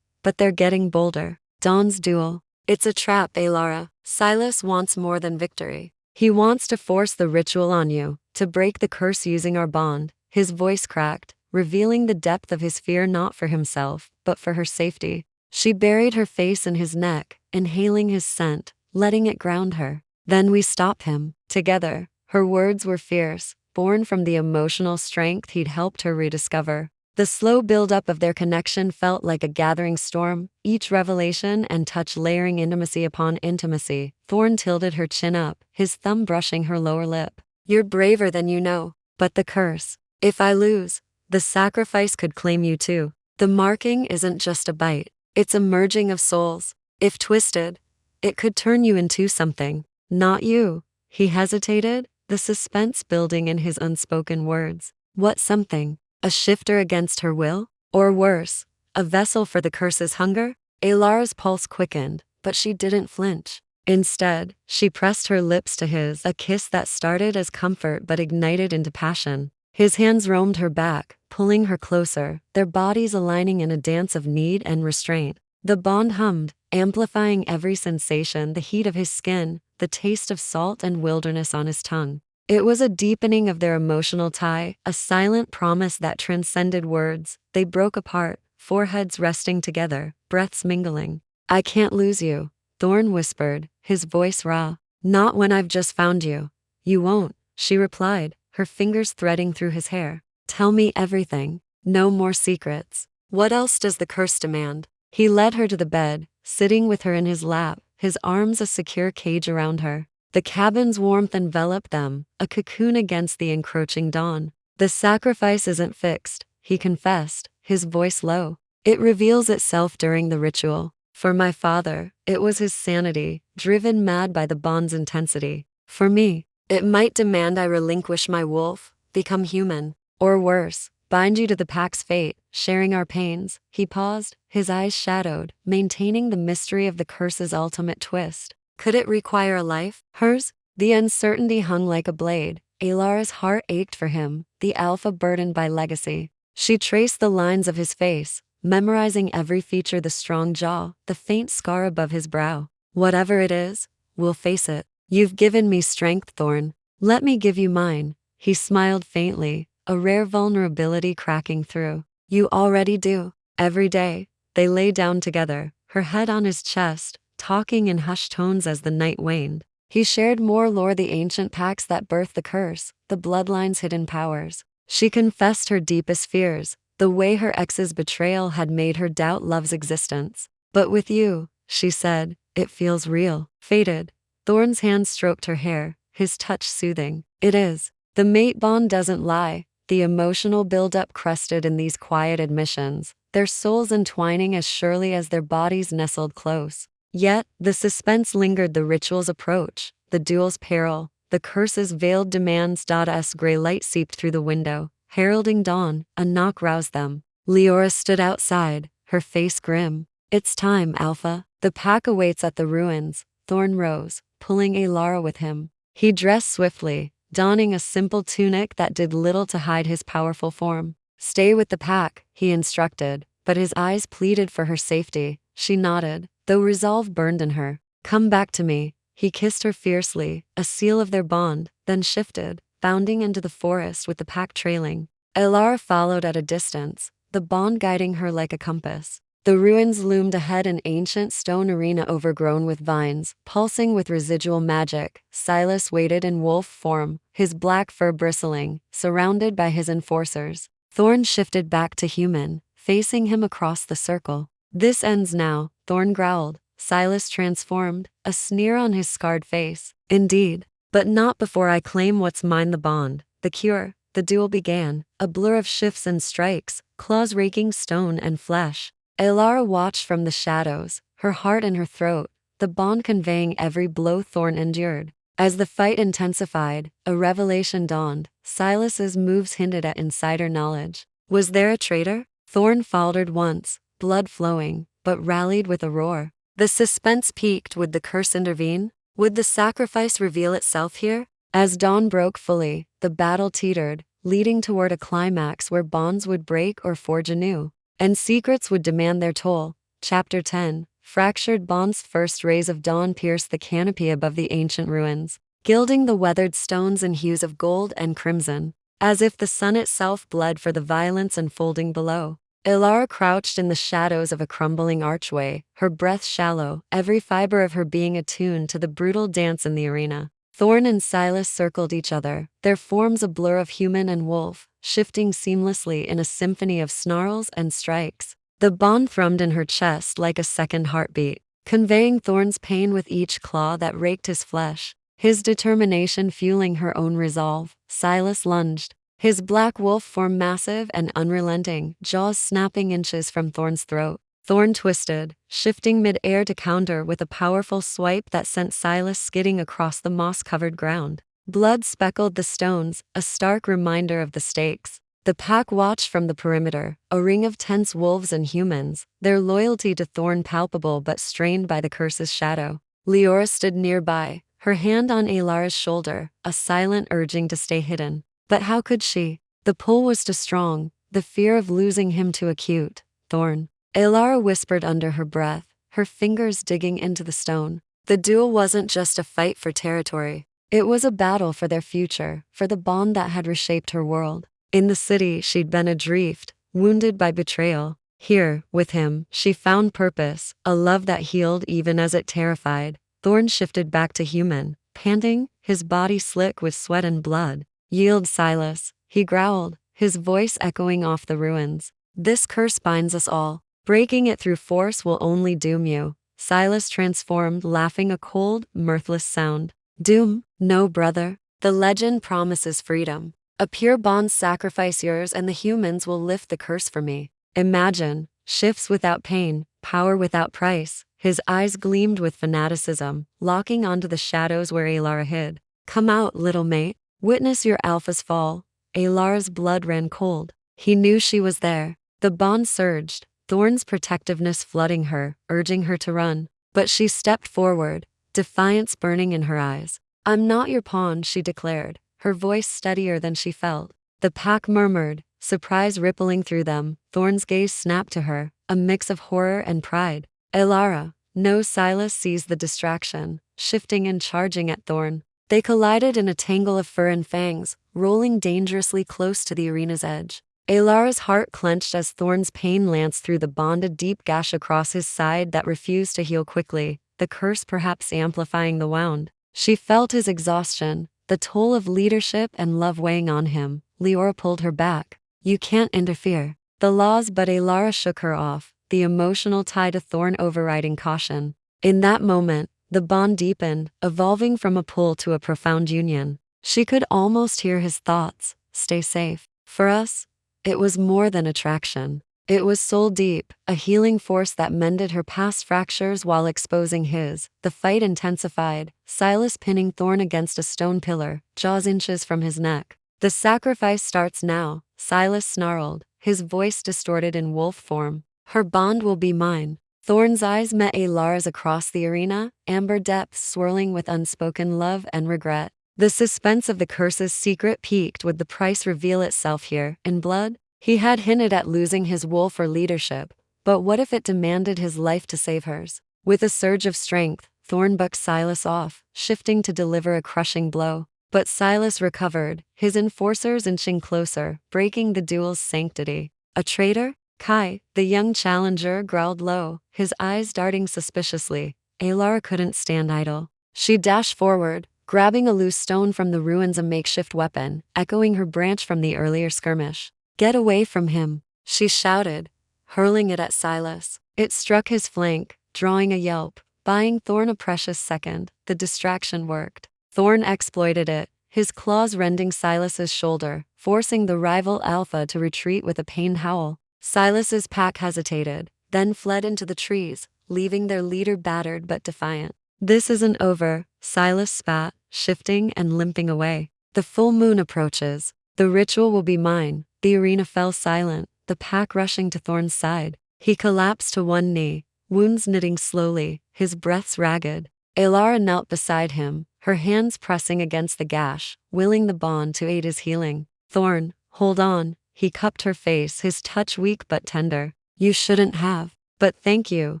but they're getting bolder. Dawn's duel. It's a trap, Elara. Silas wants more than victory. He wants to force the ritual on you, to break the curse using our bond." His voice cracked, revealing the depth of his fear, not for himself, but for her safety. She buried her face in his neck, inhaling his scent, letting it ground her. "Then we stop him, together." Her words were fierce, born from the emotional strength he'd helped her rediscover. The slow build-up of their connection felt like a gathering storm, each revelation and touch layering intimacy upon intimacy. Thorne tilted her chin up, his thumb brushing her lower lip. "You're braver than you know. But the curse. If I lose, the sacrifice could claim you too. The marking isn't just a bite. It's a merging of souls. If twisted, it could turn you into something. Not you." He hesitated, the suspense building in his unspoken words. What something? A shifter against her will? Or worse, a vessel for the curse's hunger? Elara's pulse quickened, but she didn't flinch. Instead, she pressed her lips to his, a kiss that started as comfort but ignited into passion. His hands roamed her back, pulling her closer, their bodies aligning in a dance of need and restraint. The bond hummed, amplifying every sensation, the heat of his skin, the taste of salt and wilderness on his tongue. It was a deepening of their emotional tie, a silent promise that transcended words. They broke apart, foreheads resting together, breaths mingling. "I can't lose you," Thorne whispered, his voice raw. "Not when I've just found you." "You won't," she replied, her fingers threading through his hair. "Tell me everything. No more secrets. What else does the curse demand?" He led her to the bed, sitting with her in his lap, his arms a secure cage around her. The cabin's warmth enveloped them, a cocoon against the encroaching dawn. "The sacrifice isn't fixed," he confessed, his voice low. "It reveals itself during the ritual. For my father, it was his sanity, driven mad by the bond's intensity. For me, it might demand I relinquish my wolf, become human, or worse, bind you to the pack's fate, sharing our pains." He paused, his eyes shadowed, maintaining the mystery of the curse's ultimate twist. Could it require a life? Hers? The uncertainty hung like a blade. Elara's heart ached for him, the alpha burdened by legacy. She traced the lines of his face, memorizing every feature, the strong jaw, the faint scar above his brow. "Whatever it is, we'll face it. You've given me strength, Thorne. Let me give you mine." He smiled faintly, a rare vulnerability cracking through. "You already do." Every day, they lay down together, her head on his chest, talking in hushed tones as the night waned. He shared more lore, the ancient pacts that birthed the curse, the bloodline's hidden powers. She confessed her deepest fears, the way her ex's betrayal had made her doubt love's existence. "But with you," she said, "it feels real." Faded. Thorne's hand stroked her hair, his touch soothing. "It is. The mate bond doesn't lie." The emotional buildup crested in these quiet admissions, their souls entwining as surely as their bodies nestled close. Yet, the suspense lingered, the ritual's approach, the duel's peril, the curse's veiled demands. As gray light seeped through the window, heralding dawn, a knock roused them. Leora stood outside, her face grim. "It's time, Alpha. The pack awaits at the ruins." Thorne rose, pulling Elara with him. He dressed swiftly, donning a simple tunic that did little to hide his powerful form. "Stay with the pack," he instructed, but his eyes pleaded for her safety. She nodded, though resolve burned in her. "Come back to me." He kissed her fiercely, a seal of their bond, then shifted, bounding into the forest with the pack trailing. Elara followed at a distance, the bond guiding her like a compass. The ruins loomed ahead, an ancient stone arena overgrown with vines, pulsing with residual magic. Silas waited in wolf form, his black fur bristling, surrounded by his enforcers. Thorne shifted back to human, facing him across the circle. "This ends now," Thorne growled. Silas transformed, a sneer on his scarred face. "Indeed. But not before I claim what's mine." The bond, the cure, the duel began, a blur of shifts and strikes, claws raking stone and flesh. Elara watched from the shadows, her heart in her throat, the bond conveying every blow Thorne endured. As the fight intensified, a revelation dawned. Silas's moves hinted at insider knowledge. Was there a traitor? Thorne faltered once, blood flowing, but rallied with a roar. The suspense peaked. Would the curse intervene? Would the sacrifice reveal itself here? As dawn broke fully, the battle teetered, leading toward a climax where bonds would break or forge anew, and secrets would demand their toll. Chapter 10. Fractured bonds. First rays of dawn pierced the canopy above the ancient ruins, gilding the weathered stones in hues of gold and crimson, as if the sun itself bled for the violence unfolding below. Elara crouched in the shadows of a crumbling archway, her breath shallow, every fiber of her being attuned to the brutal dance in the arena. Thorne and Silas circled each other, their forms a blur of human and wolf, shifting seamlessly in a symphony of snarls and strikes. The bond thrummed in her chest like a second heartbeat, conveying Thorne's pain with each claw that raked his flesh, his determination fueling her own resolve. Silas lunged, his black wolf form massive and unrelenting, jaws snapping inches from Thorne's throat. Thorne twisted, shifting mid-air to counter with a powerful swipe that sent Silas skidding across the moss-covered ground. Blood speckled the stones, a stark reminder of the stakes. The pack watched from the perimeter, a ring of tense wolves and humans, their loyalty to Thorne palpable but strained by the curse's shadow. Leora stood nearby, her hand on Elara's shoulder, a silent urging to stay hidden. But how could she? The pull was too strong, the fear of losing him too acute. "Thorne," Elara whispered under her breath, her fingers digging into the stone. The duel wasn't just a fight for territory. It was a battle for their future, for the bond that had reshaped her world. In the city, she'd been adrift, wounded by betrayal. Here, with him, she found purpose, a love that healed even as it terrified. Thorne shifted back to human, panting, his body slick with sweat and blood. "Yield, Silas," he growled, his voice echoing off the ruins. "This curse binds us all. Breaking it through force will only doom you." Silas transformed, laughing a cold, mirthless sound. "Doom? No, brother. The legend promises freedom. A pure bond. Sacrifice yours and the humans will lift the curse for me. Imagine, shifts without pain, power without price." His eyes gleamed with fanaticism, locking onto the shadows where Elara hid. "Come out, little mate. Witness your alpha's fall." Elara's blood ran cold. He knew she was there. The bond surged, Thorne's protectiveness flooding her, urging her to run. But she stepped forward, defiance burning in her eyes. "I'm not your pawn," she declared, her voice steadier than she felt. The pack murmured, surprise rippling through them. Thorne's gaze snapped to her, a mix of horror and pride. "Elara, no." Silas seized the distraction, shifting and charging at Thorne. They collided in a tangle of fur and fangs, rolling dangerously close to the arena's edge. Elara's heart clenched as Thorne's pain lanced through the bond, a deep gash across his side that refused to heal quickly, the curse perhaps amplifying the wound. She felt his exhaustion, the toll of leadership and love weighing on him. Leora pulled her back. "You can't interfere." The laws, but Elara shook her off, the emotional tie to Thorne overriding caution. In that moment, the bond deepened, evolving from a pull to a profound union. She could almost hear his thoughts. "Stay safe. For us." It was more than attraction. It was soul deep, a healing force that mended her past fractures while exposing his. The fight intensified, Silas pinning Thorne against a stone pillar, jaws inches from his neck. "The sacrifice starts now," Silas snarled, his voice distorted in wolf form. "Her bond will be mine." Thorne's eyes met Elara's across the arena, amber depths swirling with unspoken love and regret. The suspense of the curse's secret peaked with the price reveal itself here, in blood. He had hinted at losing his wolf or leadership, but what if it demanded his life to save hers? With a surge of strength, Thorne bucked Silas off, shifting to deliver a crushing blow. But Silas recovered, his enforcers inching closer, breaking the duel's sanctity. A traitor? Kai, the young challenger, growled low, his eyes darting suspiciously. Elara couldn't stand idle. She dashed forward, grabbing a loose stone from the ruins, a makeshift weapon, echoing her branch from the earlier skirmish. "Get away from him," she shouted, hurling it at Silas. It struck his flank, drawing a yelp, buying Thorne a precious second. The distraction worked. Thorne exploited it, his claws rending Silas's shoulder, forcing the rival Alpha to retreat with a pained howl. Silas's pack hesitated, then fled into the trees, leaving their leader battered but defiant. "This isn't over," Silas spat, shifting and limping away. "The full moon approaches. The ritual will be mine." The arena fell silent, the pack rushing to Thorne's side. He collapsed to one knee, wounds knitting slowly, his breaths ragged. Elara knelt beside him, her hands pressing against the gash, willing the bond to aid his healing. "Thorne, hold on." He cupped her face, his touch weak but tender. "You shouldn't have. But thank you."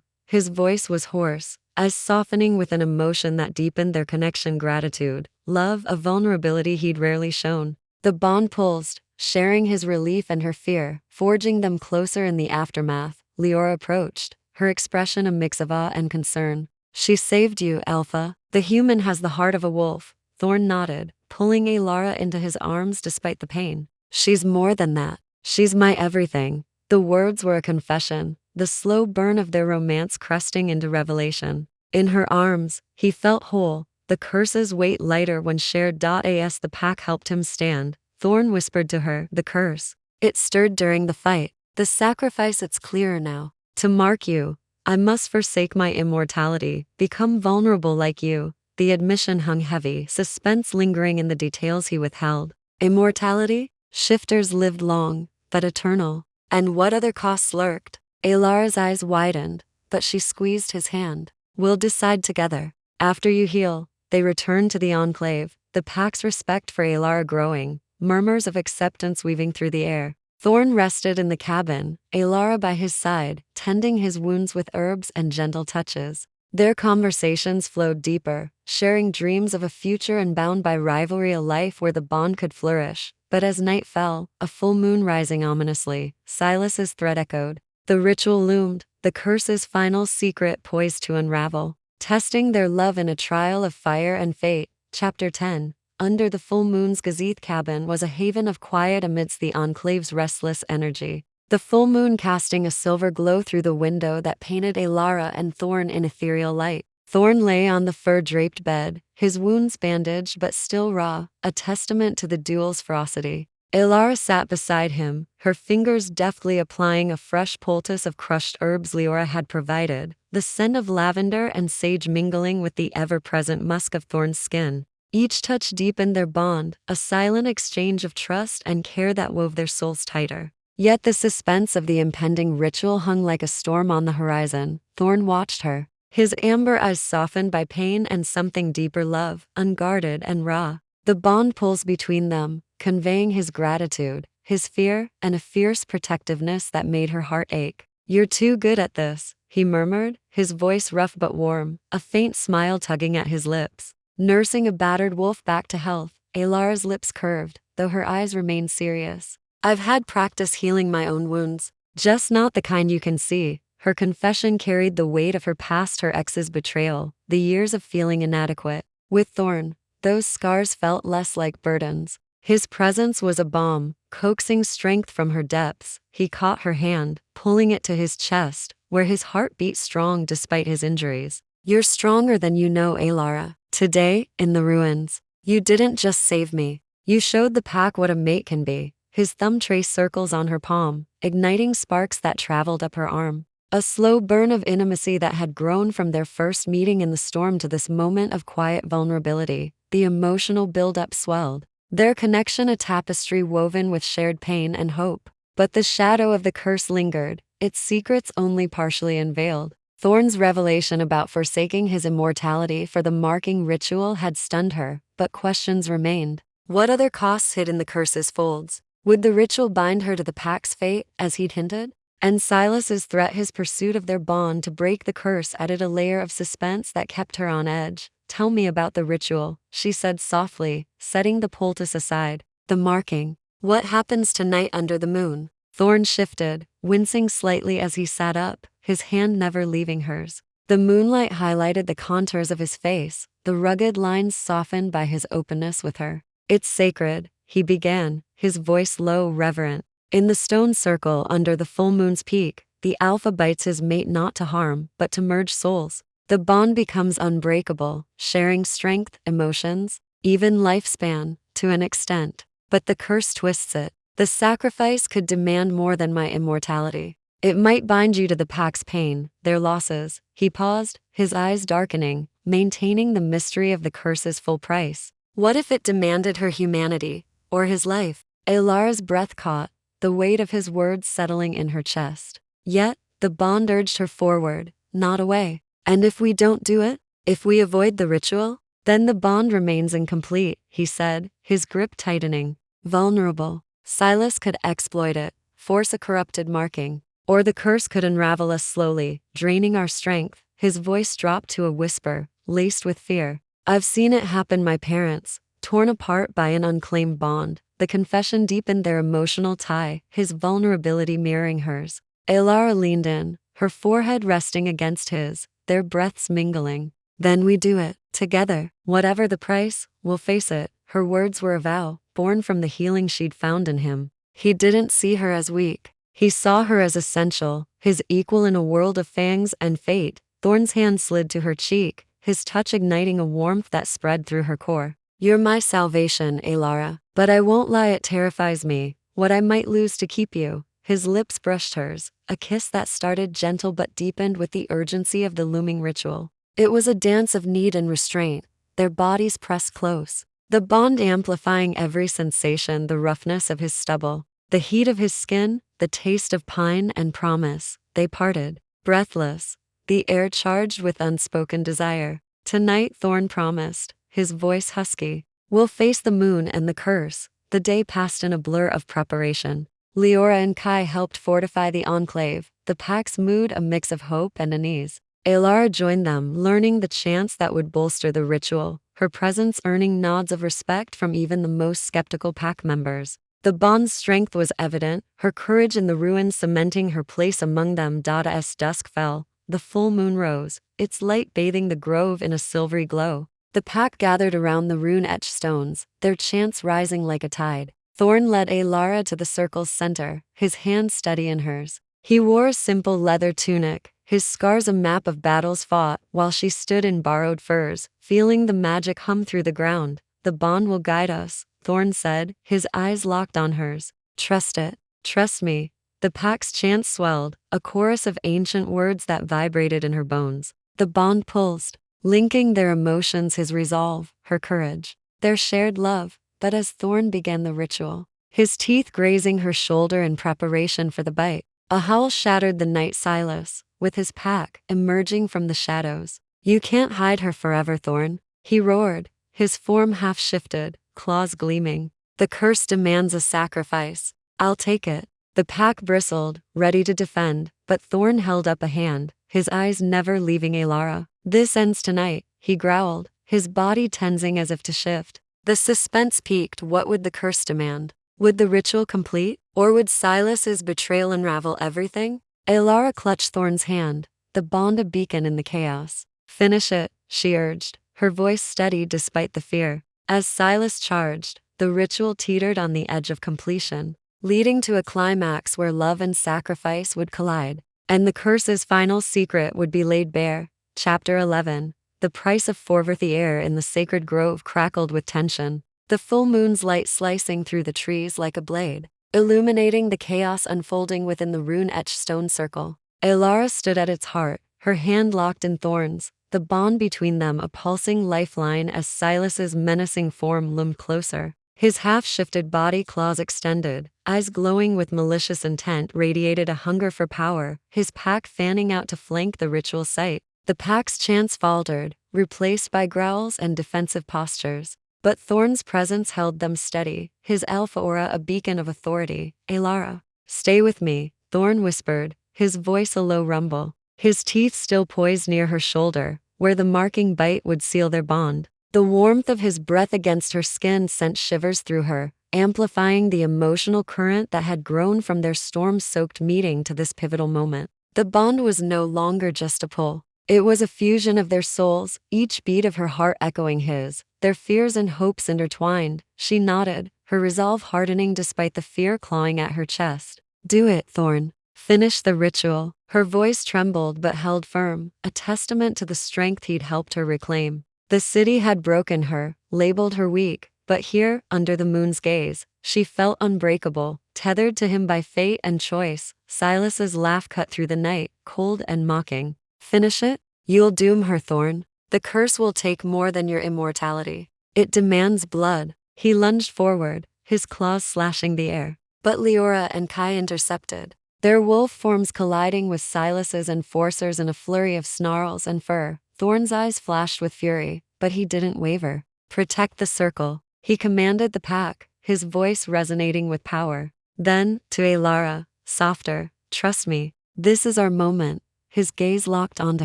His voice was hoarse, as softening with an emotion that deepened their connection. Gratitude, love, a vulnerability he'd rarely shown. The bond pulsed, sharing his relief and her fear, forging them closer in the aftermath. Leora approached, her expression a mix of awe and concern. "She saved you, Alpha. The human has the heart of a wolf." Thorne nodded, pulling Elara into his arms despite the pain. "She's more than that. She's my everything." The words were a confession, the slow burn of their romance cresting into revelation. In her arms, he felt whole, the curse's weight lighter when shared. As the pack helped him stand, Thorne whispered to her, "The curse. It stirred during the fight. The sacrifice, it's clearer now. To mark you, I must forsake my immortality, become vulnerable like you." The admission hung heavy, suspense lingering in the details he withheld. Immortality? Shifters lived long, but eternal. And what other costs lurked? Elara's eyes widened, but she squeezed his hand. "We'll decide together. After you heal." They returned to the enclave, the pack's respect for Elara growing, murmurs of acceptance weaving through the air. Thorne rested in the cabin, Elara by his side, tending his wounds with herbs and gentle touches. Their conversations flowed deeper, sharing dreams of a future and bound by rivalry, a life where the bond could flourish. But as night fell, a full moon rising ominously, Silas's threat echoed. The ritual loomed, the curse's final secret poised to unravel, testing their love in a trial of fire and fate. Chapter 10. Under the full moon's Gazeth cabin was a haven of quiet amidst the enclave's restless energy. The full moon casting a silver glow through the window that painted Elara and Thorne in ethereal light. Thorne lay on the fur-draped bed, his wounds bandaged but still raw, a testament to the duel's ferocity. Elara sat beside him, her fingers deftly applying a fresh poultice of crushed herbs Leora had provided, the scent of lavender and sage mingling with the ever-present musk of Thorne's skin. Each touch deepened their bond, a silent exchange of trust and care that wove their souls tighter. Yet the suspense of the impending ritual hung like a storm on the horizon. Thorne watched her, his amber eyes softened by pain and something deeper, love, unguarded and raw. The bond pulsed between them, conveying his gratitude, his fear, and a fierce protectiveness that made her heart ache. "You're too good at this," he murmured, his voice rough but warm, a faint smile tugging at his lips. Nursing a battered wolf back to health, Elara's lips curved, though her eyes remained serious. "I've had practice healing my own wounds, just not the kind you can see." Her confession carried the weight of her past, her ex's betrayal, the years of feeling inadequate. With Thorne, those scars felt less like burdens. His presence was a balm, coaxing strength from her depths. He caught her hand, pulling it to his chest, where his heart beat strong despite his injuries. "You're stronger than you know, Elara. Today, in the ruins, you didn't just save me. You showed the pack what a mate can be." His thumb traced circles on her palm, igniting sparks that traveled up her arm. A slow burn of intimacy that had grown from their first meeting in the storm to this moment of quiet vulnerability. The emotional buildup swelled, their connection a tapestry woven with shared pain and hope. But the shadow of the curse lingered, its secrets only partially unveiled. Thorne's revelation about forsaking his immortality for the marking ritual had stunned her, but questions remained. What other costs hid in the curse's folds? Would the ritual bind her to the pack's fate, as he'd hinted? And Silas's threat, his pursuit of their bond to break the curse, added a layer of suspense that kept her on edge. Tell me about the ritual, she said softly, setting the poultice aside. The marking. What happens tonight under the moon? Thorne shifted, wincing slightly as he sat up, his hand never leaving hers. The moonlight highlighted the contours of his face, the rugged lines softened by his openness with her. It's sacred, he began, his voice low, reverent. In the stone circle under the full moon's peak, the alpha bites his mate not to harm, but to merge souls. The bond becomes unbreakable, sharing strength, emotions, even lifespan, to an extent. But the curse twists it. The sacrifice could demand more than my immortality. It might bind you to the pack's pain, their losses. He paused, his eyes darkening, maintaining the mystery of the curse's full price. What if it demanded her humanity, or his life? Elara's breath caught, the weight of his words settling in her chest. Yet, the bond urged her forward, not away. And if we don't do it? If we avoid the ritual? Then the bond remains incomplete, he said, his grip tightening. Vulnerable. Silas could exploit it, force a corrupted marking. Or the curse could unravel us slowly, draining our strength. His voice dropped to a whisper, laced with fear. I've seen it happen. My parents, torn apart by an unclaimed bond. The confession deepened their emotional tie, his vulnerability mirroring hers. Elara leaned in, her forehead resting against his, their breaths mingling. Then we do it, together. Whatever the price, we'll face it. Her words were a vow, born from the healing she'd found in him. He didn't see her as weak. He saw her as essential, his equal in a world of fangs and fate. Thorne's hand slid to her cheek, his touch igniting a warmth that spread through her core. You're my salvation, Elara. But I won't lie, it terrifies me, what I might lose to keep you. His lips brushed hers, a kiss that started gentle but deepened with the urgency of the looming ritual. It was a dance of need and restraint, their bodies pressed close. The bond amplifying every sensation, the roughness of his stubble, the heat of his skin, the taste of pine and promise. They parted, breathless, the air charged with unspoken desire. Tonight, Thorne promised, his voice husky. We'll face the moon and the curse. The day passed in a blur of preparation. Leora and Kai helped fortify the enclave, the pack's mood a mix of hope and unease. Elara joined them, learning the chants that would bolster the ritual, her presence earning nods of respect from even the most skeptical pack members. The bond's strength was evident, her courage in the ruins cementing her place among them. As dusk fell, the full moon rose, its light bathing the grove in a silvery glow. The pack gathered around the rune-etched stones, their chants rising like a tide. Thorne led Elara to the circle's center, his hand steady in hers. He wore a simple leather tunic, his scars a map of battles fought, while she stood in borrowed furs, feeling the magic hum through the ground. The bond will guide us, Thorne said, his eyes locked on hers. Trust it. Trust me. The pack's chants swelled, a chorus of ancient words that vibrated in her bones. The bond pulsed, linking their emotions, his resolve, her courage, their shared love. But as Thorne began the ritual, his teeth grazing her shoulder in preparation for the bite, a howl shattered the night. Silas, with his pack, emerging from the shadows. You can't hide her forever, Thorne, he roared, his form half shifted, claws gleaming. The curse demands a sacrifice. I'll take it. The pack bristled, ready to defend, but Thorne held up a hand, his eyes never leaving Elara. This ends tonight, he growled, his body tensing as if to shift. The suspense peaked. What would the curse demand? Would the ritual complete? Or would Silas's betrayal unravel everything? Elara clutched Thorne's hand, the bond a beacon in the chaos. Finish it, she urged, her voice steady despite the fear. As Silas charged, the ritual teetered on the edge of completion, leading to a climax where love and sacrifice would collide. And the curse's final secret would be laid bare. Chapter 11. The price of forward. The air in the sacred grove crackled with tension, the full moon's light slicing through the trees like a blade, illuminating the chaos unfolding within the rune-etched stone circle. Elara stood at its heart, her hand locked in Thorne's, the bond between them a pulsing lifeline as Silas's menacing form loomed closer. His half-shifted body, claws extended, eyes glowing with malicious intent, radiated a hunger for power, his pack fanning out to flank the ritual site. The pack's chants faltered, replaced by growls and defensive postures. But Thorne's presence held them steady, his alpha aura a beacon of authority. Elara, stay with me, Thorne whispered, his voice a low rumble, his teeth still poised near her shoulder, where the marking bite would seal their bond. The warmth of his breath against her skin sent shivers through her, amplifying the emotional current that had grown from their storm-soaked meeting to this pivotal moment. The bond was no longer just a pull. It was a fusion of their souls, each beat of her heart echoing his, their fears and hopes intertwined. She nodded, her resolve hardening despite the fear clawing at her chest. Do it, Thorne. Finish the ritual. Her voice trembled but held firm, a testament to the strength he'd helped her reclaim. The city had broken her, labeled her weak, but here, under the moon's gaze, she felt unbreakable, tethered to him by fate and choice. Silas's laugh cut through the night, cold and mocking. Finish it? You'll doom her, Thorne. The curse will take more than your immortality. It demands blood. He lunged forward, his claws slashing the air. But Leora and Kai intercepted, their wolf forms colliding with Silas's enforcers in a flurry of snarls and fur. Thorne's eyes flashed with fury, but he didn't waver. Protect the circle, he commanded the pack, his voice resonating with power. Then, to Elara, softer, trust me, this is our moment. His gaze locked onto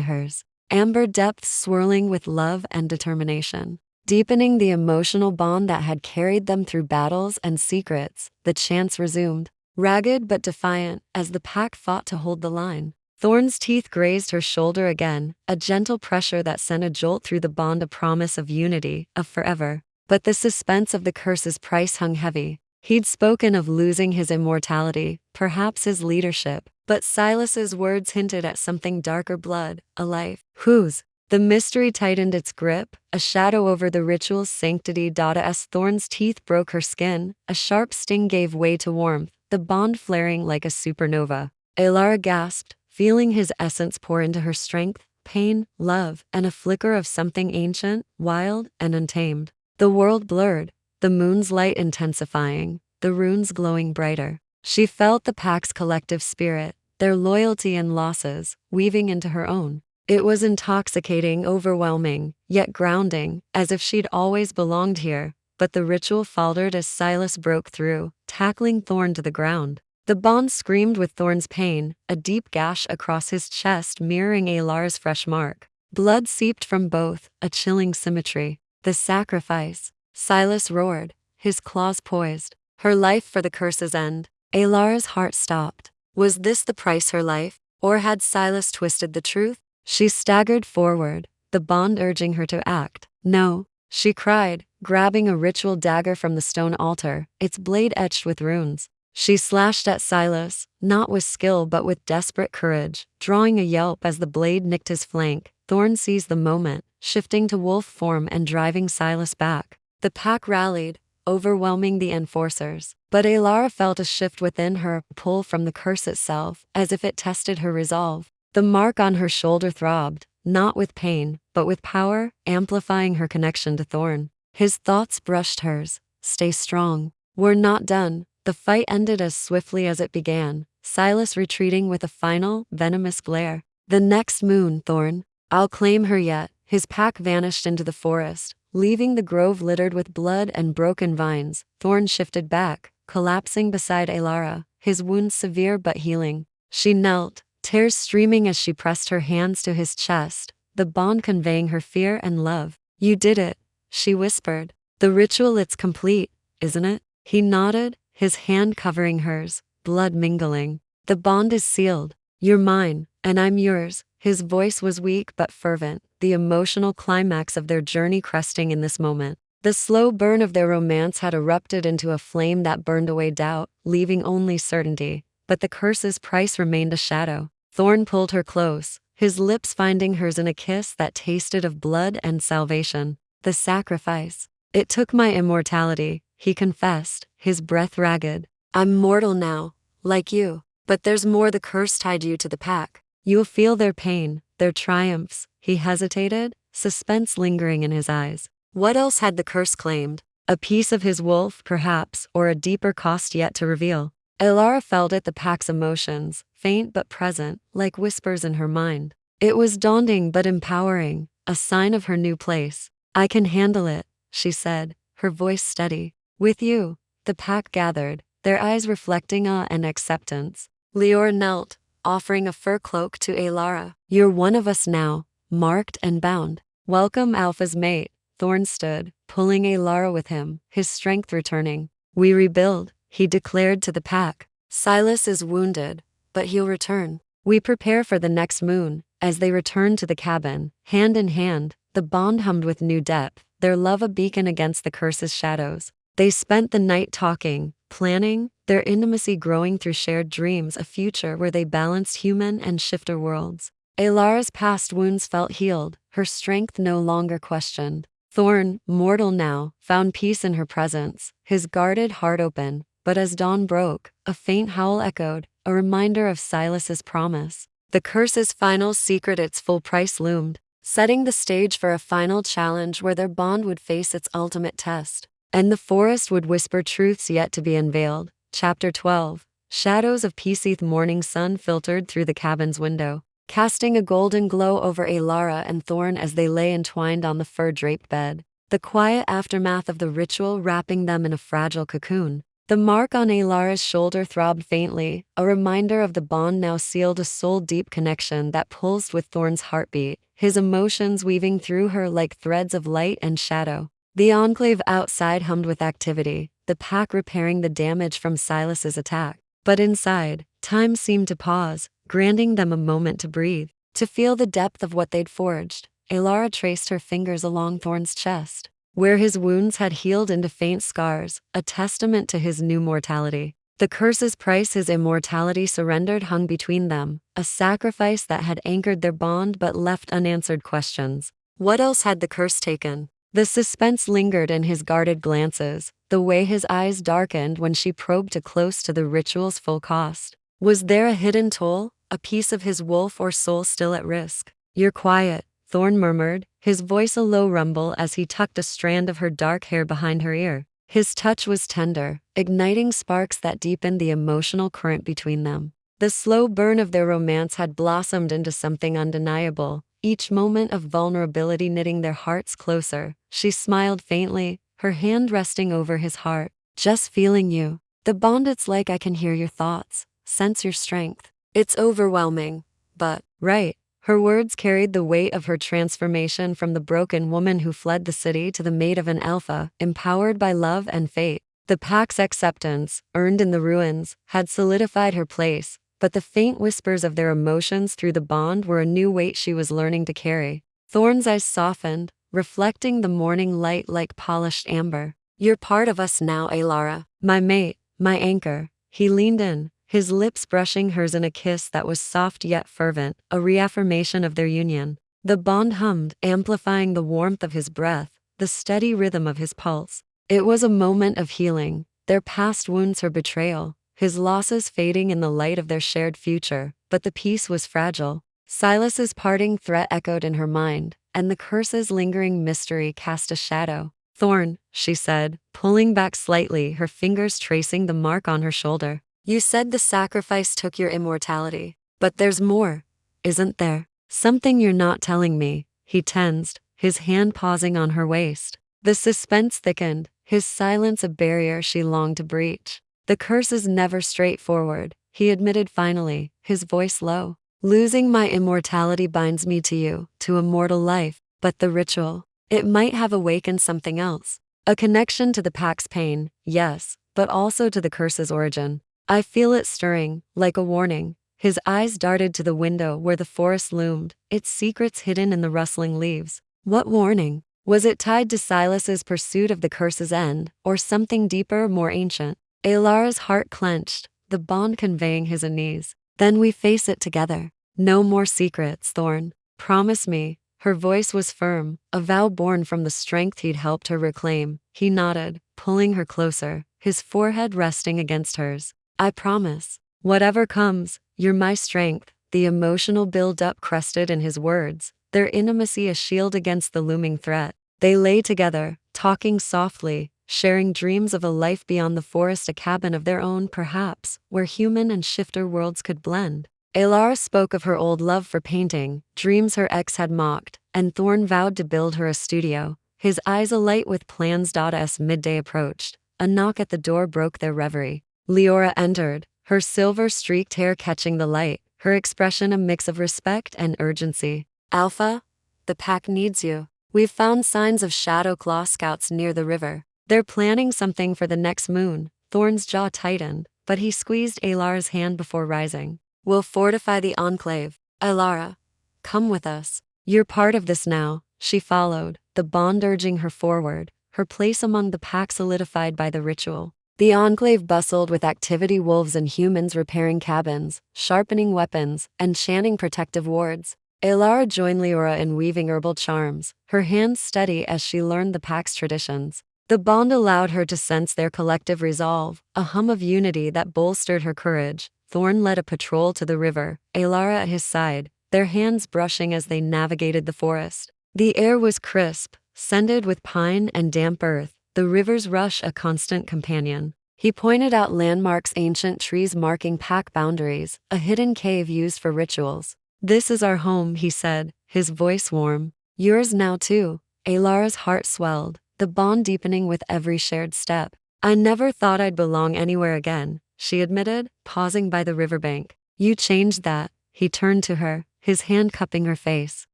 hers, amber depths swirling with love and determination, deepening the emotional bond that had carried them through battles and secrets. The chants resumed, ragged but defiant, as the pack fought to hold the line. Thorne's teeth grazed her shoulder again, a gentle pressure that sent a jolt through the bond, a promise of unity, of forever. But the suspense of the curse's price hung heavy. He'd spoken of losing his immortality, perhaps his leadership, but Silas's words hinted at something darker: blood, a life. Whose? The mystery tightened its grip, a shadow over the ritual's sanctity. As Thorne's teeth broke her skin, a sharp sting gave way to warmth, the bond flaring like a supernova. Elara gasped, feeling his essence pour into her: strength, pain, love, and a flicker of something ancient, wild, and untamed. The world blurred, the moon's light intensifying, the runes glowing brighter. She felt the pack's collective spirit, their loyalty and losses, weaving into her own. It was intoxicating, overwhelming, yet grounding, as if she'd always belonged here. But the ritual faltered as Silas broke through, tackling Thorne to the ground. The bond screamed with Thorne's pain, a deep gash across his chest mirroring Elara's fresh mark. Blood seeped from both, a chilling symmetry. The sacrifice. Silas roared, his claws poised. Her life for the curse's end. Elara's heart stopped. Was this the price: her life? Or had Silas twisted the truth? She staggered forward, the bond urging her to act. No, she cried, grabbing a ritual dagger from the stone altar, its blade etched with runes. She slashed at Silas, not with skill but with desperate courage, drawing a yelp as the blade nicked his flank. Thorne seized the moment, shifting to wolf form and driving Silas back. The pack rallied, overwhelming the enforcers. But Elara felt a shift within her, a pull from the curse itself, as if it tested her resolve. The mark on her shoulder throbbed, not with pain, but with power, amplifying her connection to Thorne. His thoughts brushed hers. Stay strong. We're not done. The fight ended as swiftly as it began, Silas retreating with a final, venomous glare. The next moon, Thorne. I'll claim her yet. His pack vanished into the forest, leaving the grove littered with blood and broken vines. Thorne shifted back, collapsing beside Elara, his wounds severe but healing. She knelt, tears streaming as she pressed her hands to his chest, the bond conveying her fear and love. You did it, she whispered. The ritual, it's complete, isn't it? He nodded, his hand covering hers, blood mingling. The bond is sealed. You're mine, and I'm yours. His voice was weak but fervent, the emotional climax of their journey cresting in this moment. The slow burn of their romance had erupted into a flame that burned away doubt, leaving only certainty. But the curse's price remained a shadow. Thorne pulled her close, his lips finding hers in a kiss that tasted of blood and salvation. The sacrifice. It took my immortality, he confessed, his breath ragged. I'm mortal now, like you. But there's more. The curse tied you to the pack. You'll feel their pain, their triumphs. He hesitated, suspense lingering in his eyes. What else had the curse claimed? A piece of his wolf, perhaps, or a deeper cost yet to reveal. Elara felt it, the pack's emotions, faint but present, like whispers in her mind. It was daunting but empowering, a sign of her new place. I can handle it, she said, her voice steady. With you. The pack gathered, their eyes reflecting awe and acceptance. Lior knelt, offering a fur cloak to Elara. You're one of us now, marked and bound. Welcome, Alpha's mate. Thorne stood, pulling Elara with him, his strength returning. We rebuild, he declared to the pack. Silas is wounded, but he'll return. We prepare for the next moon. As they returned to the cabin, hand in hand, the bond hummed with new depth, their love a beacon against the curse's shadows. They spent the night talking, planning, their intimacy growing through shared dreams, a future where they balanced human and shifter worlds. Elara's past wounds felt healed, her strength no longer questioned. Thorne, mortal now, found peace in her presence, his guarded heart open, but as dawn broke, a faint howl echoed, a reminder of Silas's promise. The curse's final secret, its full price loomed, setting the stage for a final challenge where their bond would face its ultimate test. And the forest would whisper truths yet to be unveiled. Chapter 12. Shadows of peace. The morning sun filtered through the cabin's window, casting a golden glow over Elara and Thorne as they lay entwined on the fur-draped bed, the quiet aftermath of the ritual wrapping them in a fragile cocoon. The mark on Elara's shoulder throbbed faintly, a reminder of the bond now sealed, a soul-deep connection that pulsed with Thorne's heartbeat, his emotions weaving through her like threads of light and shadow. The enclave outside hummed with activity, the pack repairing the damage from Silas's attack. But inside, time seemed to pause, granting them a moment to breathe, to feel the depth of what they'd forged. Elara traced her fingers along Thorne's chest, where his wounds had healed into faint scars, a testament to his new mortality. The curse's price, his immortality surrendered, hung between them, a sacrifice that had anchored their bond but left unanswered questions. What else had the curse taken? The suspense lingered in his guarded glances, the way his eyes darkened when she probed too close to the ritual's full cost. Was there a hidden toll, a piece of his wolf or soul still at risk? You're quiet, Thorne murmured, his voice a low rumble as he tucked a strand of her dark hair behind her ear. His touch was tender, igniting sparks that deepened the emotional current between them. The slow burn of their romance had blossomed into something undeniable, each moment of vulnerability knitting their hearts closer. She smiled faintly, her hand resting over his heart. Just feeling you. The bond, it's like I can hear your thoughts, sense your strength. It's overwhelming, but, right. Her words carried the weight of her transformation from the broken woman who fled the city to the mate of an alpha, empowered by love and fate. The pack's acceptance, earned in the ruins, had solidified her place, but the faint whispers of their emotions through the bond were a new weight she was learning to carry. Thorne's eyes softened, reflecting the morning light like polished amber. You're part of us now, Elara. My mate, my anchor. He leaned in, his lips brushing hers in a kiss that was soft yet fervent, a reaffirmation of their union. The bond hummed, amplifying the warmth of his breath, the steady rhythm of his pulse. It was a moment of healing, their past wounds, her betrayal, his losses fading in the light of their shared future, but the peace was fragile. Silas's parting threat echoed in her mind, and the curse's lingering mystery cast a shadow. Thorne, she said, pulling back slightly, her fingers tracing the mark on her shoulder. You said the sacrifice took your immortality, but there's more, isn't there? Something you're not telling me, he tensed, his hand pausing on her waist. The suspense thickened, his silence a barrier she longed to breach. The curse is never straightforward, he admitted finally, his voice low. Losing my immortality binds me to you, to immortal life, but the ritual, it might have awakened something else. A connection to the pack's pain, yes, but also to the curse's origin. I feel it stirring, like a warning. His eyes darted to the window where the forest loomed, its secrets hidden in the rustling leaves. What warning? Was it tied to Silas's pursuit of the curse's end, or something deeper, more ancient? Elara's heart clenched, the bond conveying his unease. Then we face it together. No more secrets, Thorne. Promise me. Her voice was firm, a vow born from the strength he'd helped her reclaim. He nodded, pulling her closer, his forehead resting against hers. I promise. Whatever comes, you're my strength. The emotional build-up crested in his words, their intimacy a shield against the looming threat. They lay together, talking softly, sharing dreams of a life beyond the forest, a cabin of their own perhaps, where human and shifter worlds could blend. Elara spoke of her old love for painting, dreams her ex had mocked, and Thorne vowed to build her a studio, his eyes alight with plans. As midday approached, a knock at the door broke their reverie. Leora entered, her silver-streaked hair catching the light, her expression a mix of respect and urgency. "Alpha, the pack needs you. We've found signs of Shadow Claw scouts near the river. They're planning something for the next moon." Thorne's jaw tightened, but he squeezed Elara's hand before rising. "We'll fortify the enclave. Elara, come with us. You're part of this now." She followed, the bond urging her forward, her place among the pack solidified by the ritual. The enclave bustled with activity, wolves and humans repairing cabins, sharpening weapons, and chanting protective wards. Elara joined Leora in weaving herbal charms, her hands steady as she learned the pack's traditions. The bond allowed her to sense their collective resolve, a hum of unity that bolstered her courage. Thorne led a patrol to the river, Elara at his side, their hands brushing as they navigated the forest. The air was crisp, scented with pine and damp earth, the river's rush a constant companion. He pointed out landmarks, ancient trees marking pack boundaries, a hidden cave used for rituals. "This is our home," he said, his voice warm. "Yours now too." Elara's heart swelled, the bond deepening with every shared step. "I never thought I'd belong anywhere again," she admitted, pausing by the riverbank. "You changed that." He turned to her, his hand cupping her face.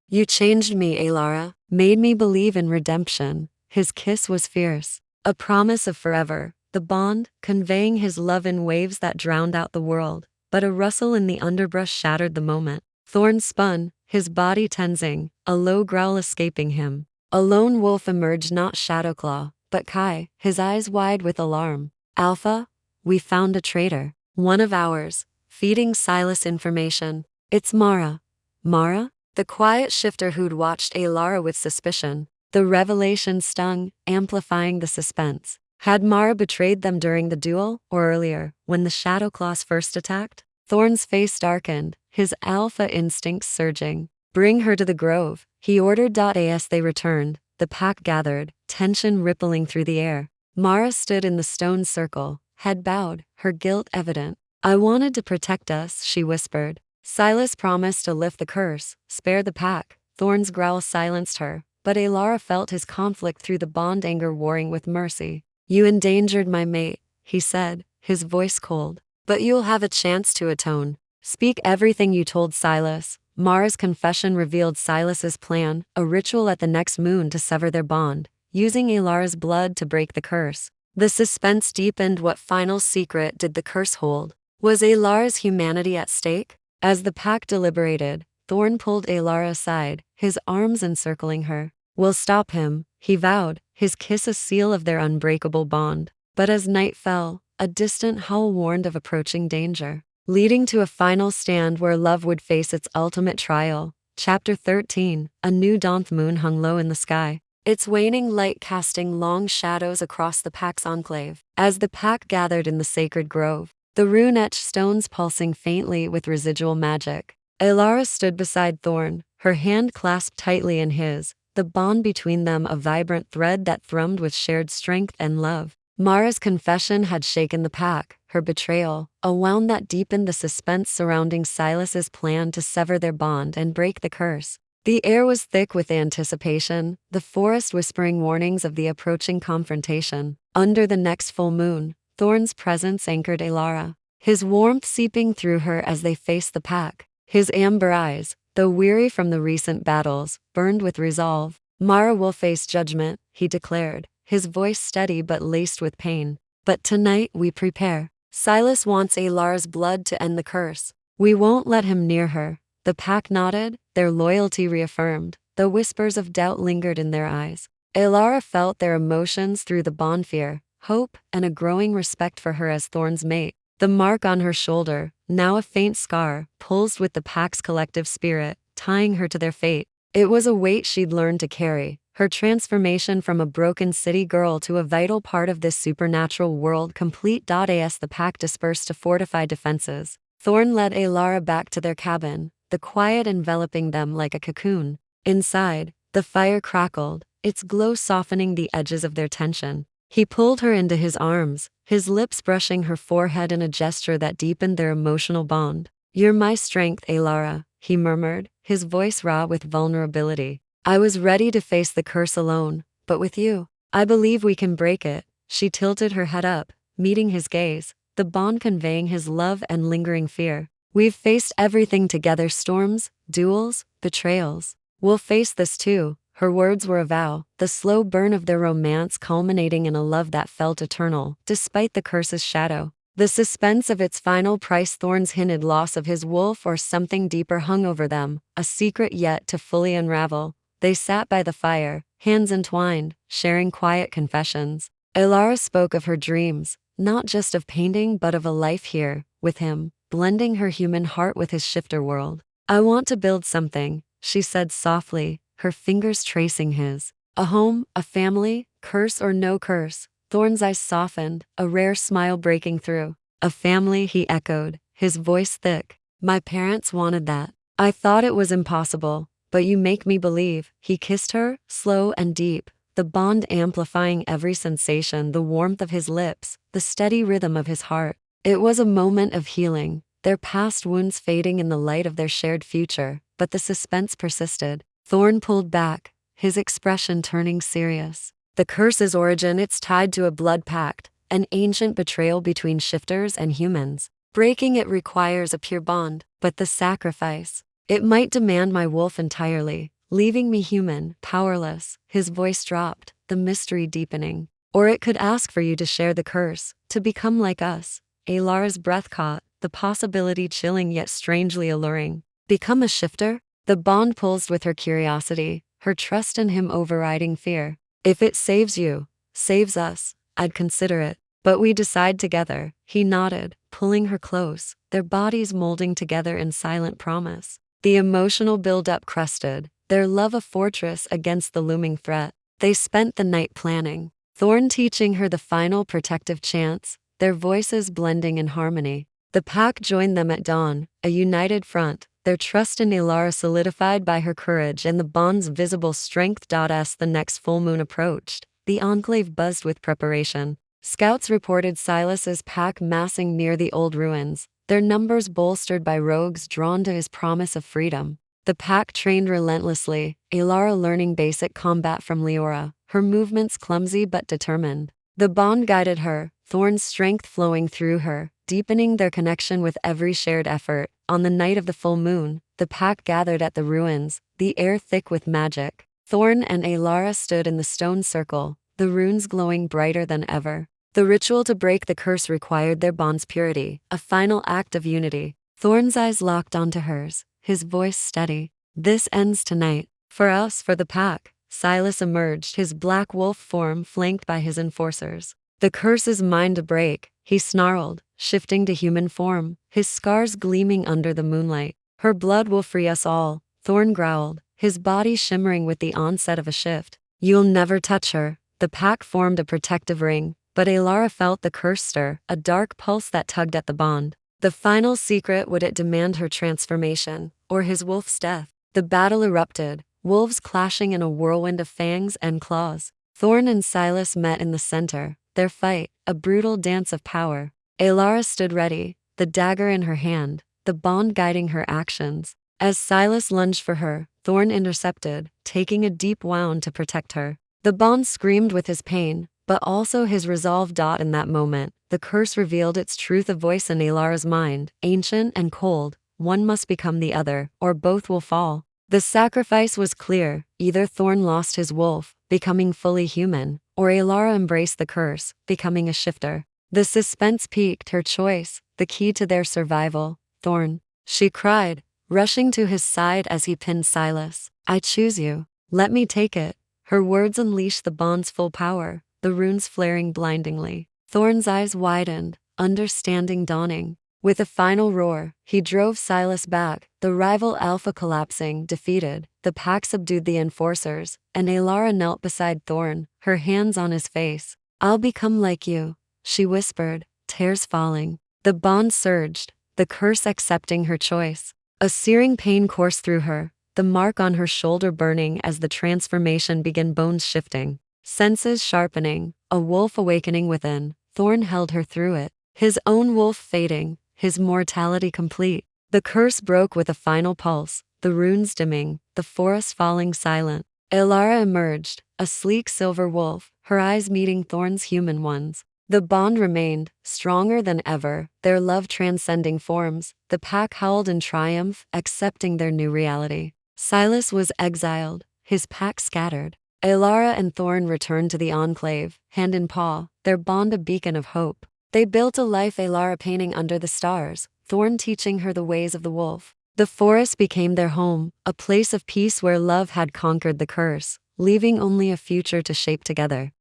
"You changed me, Elara, made me believe in redemption." His kiss was fierce, a promise of forever, the bond conveying his love in waves that drowned out the world. But a rustle in the underbrush shattered the moment. Thorne spun, his body tensing, a low growl escaping him. A lone wolf emerged, not Shadowclaw, but Kai, his eyes wide with alarm. "Alpha, we found a traitor. One of ours, feeding Silas information. It's Mara." "Mara?" The quiet shifter who'd watched Elara with suspicion. The revelation stung, amplifying the suspense. Had Mara betrayed them during the duel, or earlier, when the Shadowclaws first attacked? Thorne's face darkened, his alpha instincts surging. "Bring her to the grove," he ordered. As they returned, the pack gathered, tension rippling through the air. Mara stood in the stone circle, head bowed, her guilt evident. "I wanted to protect us," she whispered. Silas promised to lift the curse, spare the pack. Thorne's growl silenced her, but Elara felt his conflict through the bond, anger warring with mercy. "You endangered my mate," he said, his voice cold. "But you'll have a chance to atone. Speak everything you told Silas." Mara's confession revealed Silas's plan, a ritual at the next moon to sever their bond, using Elara's blood to break the curse. The suspense deepened. What final secret did the curse hold? Was Elara's humanity at stake? As the pack deliberated, Thorne pulled Elara aside, his arms encircling her. "We'll stop him," he vowed, his kiss a seal of their unbreakable bond. But as night fell, a distant howl warned of approaching danger, leading to a final stand where love would face its ultimate trial. Chapter 13. A new dawnth moon hung low in the sky, its waning light casting long shadows across the pack's enclave. As the pack gathered in the sacred grove, the rune-etched stones pulsing faintly with residual magic, Elara stood beside Thorne, her hand clasped tightly in his, the bond between them a vibrant thread that thrummed with shared strength and love. Mara's confession had shaken the pack, her betrayal, a wound that deepened the suspense surrounding Silas's plan to sever their bond and break the curse. The air was thick with anticipation, the forest whispering warnings of the approaching confrontation. Under the next full moon, Thorne's presence anchored Elara, his warmth seeping through her as they faced the pack. His amber eyes, though weary from the recent battles, burned with resolve. "Mara will face judgment," he declared, his voice steady but laced with pain. "But tonight we prepare. Silas wants Elara's blood to end the curse. We won't let him near her." The pack nodded, their loyalty reaffirmed, though whispers of doubt lingered in their eyes. Elara felt their emotions through the bond, fear, hope, and a growing respect for her as Thorne's mate. The mark on her shoulder, now a faint scar, pulsed with the pack's collective spirit, tying her to their fate. It was a weight she'd learned to carry, her transformation from a broken city girl to a vital part of this supernatural world complete. As the pack dispersed to fortify defenses, Thorne led Elara back to their cabin, the quiet enveloping them like a cocoon. Inside, the fire crackled, its glow softening the edges of their tension. He pulled her into his arms, his lips brushing her forehead in a gesture that deepened their emotional bond. "You're my strength, Elara," he murmured, his voice raw with vulnerability. "I was ready to face the curse alone, but with you, I believe we can break it." She tilted her head up, meeting his gaze, the bond conveying his love and lingering fear. "We've faced everything together, storms, duels, betrayals. We'll face this too." Her words were a vow, the slow burn of their romance culminating in a love that felt eternal, despite the curse's shadow. The suspense of its final price, Thorne's hinted loss of his wolf or something deeper hung over them, a secret yet to fully unravel. They sat by the fire, hands entwined, sharing quiet confessions. Elara spoke of her dreams, not just of painting but of a life here, with him, blending her human heart with his shifter world. "I want to build something," she said softly, her fingers tracing his. "A home, a family, curse or no curse." Thorne's eyes softened, a rare smile breaking through. "A family," he echoed, his voice thick. "My parents wanted that. I thought it was impossible, but you make me believe." He kissed her, slow and deep, the bond amplifying every sensation, the warmth of his lips, the steady rhythm of his heart. It was a moment of healing, their past wounds fading in the light of their shared future, but the suspense persisted. Thorne pulled back, his expression turning serious. "The curse's origin, it's tied to a blood pact, an ancient betrayal between shifters and humans. Breaking it requires a pure bond, but the sacrifice, it might demand my wolf entirely, leaving me human, powerless." His voice dropped, the mystery deepening. "Or it could ask for you to share the curse, to become like us." Elara's breath caught, the possibility chilling yet strangely alluring. Become a shifter? The bond pulsed with her curiosity, her trust in him overriding fear. "If it saves you, saves us, I'd consider it. But we decide together." He nodded, pulling her close, their bodies molding together in silent promise. The emotional build-up crusted, their love a fortress against the looming threat. They spent the night planning, Thorne teaching her the final protective chants, their voices blending in harmony. The pack joined them at dawn, a united front, their trust in Elara solidified by her courage and the bond's visible strength. As the next full moon approached, the enclave buzzed with preparation. Scouts reported Silas's pack massing near the old ruins, their numbers bolstered by rogues drawn to his promise of freedom. The pack trained relentlessly, Elara learning basic combat from Leora, her movements clumsy but determined. The bond guided her, Thorne's strength flowing through her, deepening their connection with every shared effort. On the night of the full moon, the pack gathered at the ruins, the air thick with magic. Thorne and Elara stood in the stone circle, the runes glowing brighter than ever. The ritual to break the curse required their bond's purity, a final act of unity. Thorne's eyes locked onto hers, his voice steady. "This ends tonight. For us, for the pack." Silas emerged, his black wolf form flanked by his enforcers. "The curse is mine to break," he snarled, shifting to human form, his scars gleaming under the moonlight. "Her blood will free us all," Thorne growled, his body shimmering with the onset of a shift. "You'll never touch her." The pack formed a protective ring, but Elara felt the curse stir, a dark pulse that tugged at the bond. The final secret, would it demand her transformation, or his wolf's death? The battle erupted, wolves clashing in a whirlwind of fangs and claws. Thorne and Silas met in the center, their fight, a brutal dance of power. Elara stood ready, the dagger in her hand, the bond guiding her actions. As Silas lunged for her, Thorne intercepted, taking a deep wound to protect her. The bond screamed with his pain, but also his resolve. In that moment, the curse revealed its truth, a voice in Elara's mind, ancient and cold. One must become the other, or both will fall. The sacrifice was clear, either Thorne lost his wolf, becoming fully human, or Elara embraced the curse, becoming a shifter. The suspense peaked, her choice, the key to their survival. "Thorne," she cried, rushing to his side as he pinned Silas. "I choose you. Let me take it." Her words unleashed the bond's full power, the runes flaring blindingly. Thorne's eyes widened, understanding dawning. With a final roar, he drove Silas back, the rival alpha collapsing, defeated. The pack subdued the enforcers, and Elara knelt beside Thorne, her hands on his face. "I'll become like you," she whispered, tears falling. The bond surged, the curse accepting her choice. A searing pain coursed through her, the mark on her shoulder burning as the transformation began, bones shifting. Senses sharpening, a wolf awakening within, Thorne held her through it. His own wolf fading, his mortality complete. The curse broke with a final pulse, the runes dimming, the forest falling silent. Elara emerged, a sleek silver wolf, her eyes meeting Thorne's human ones. The bond remained, stronger than ever, their love transcending forms. The pack howled in triumph, accepting their new reality. Silas was exiled, his pack scattered. Elara and Thorne returned to the enclave, hand in paw, their bond a beacon of hope. They built a life, Elara painting under the stars, Thorne teaching her the ways of the wolf. The forest became their home, a place of peace where love had conquered the curse, leaving only a future to shape together.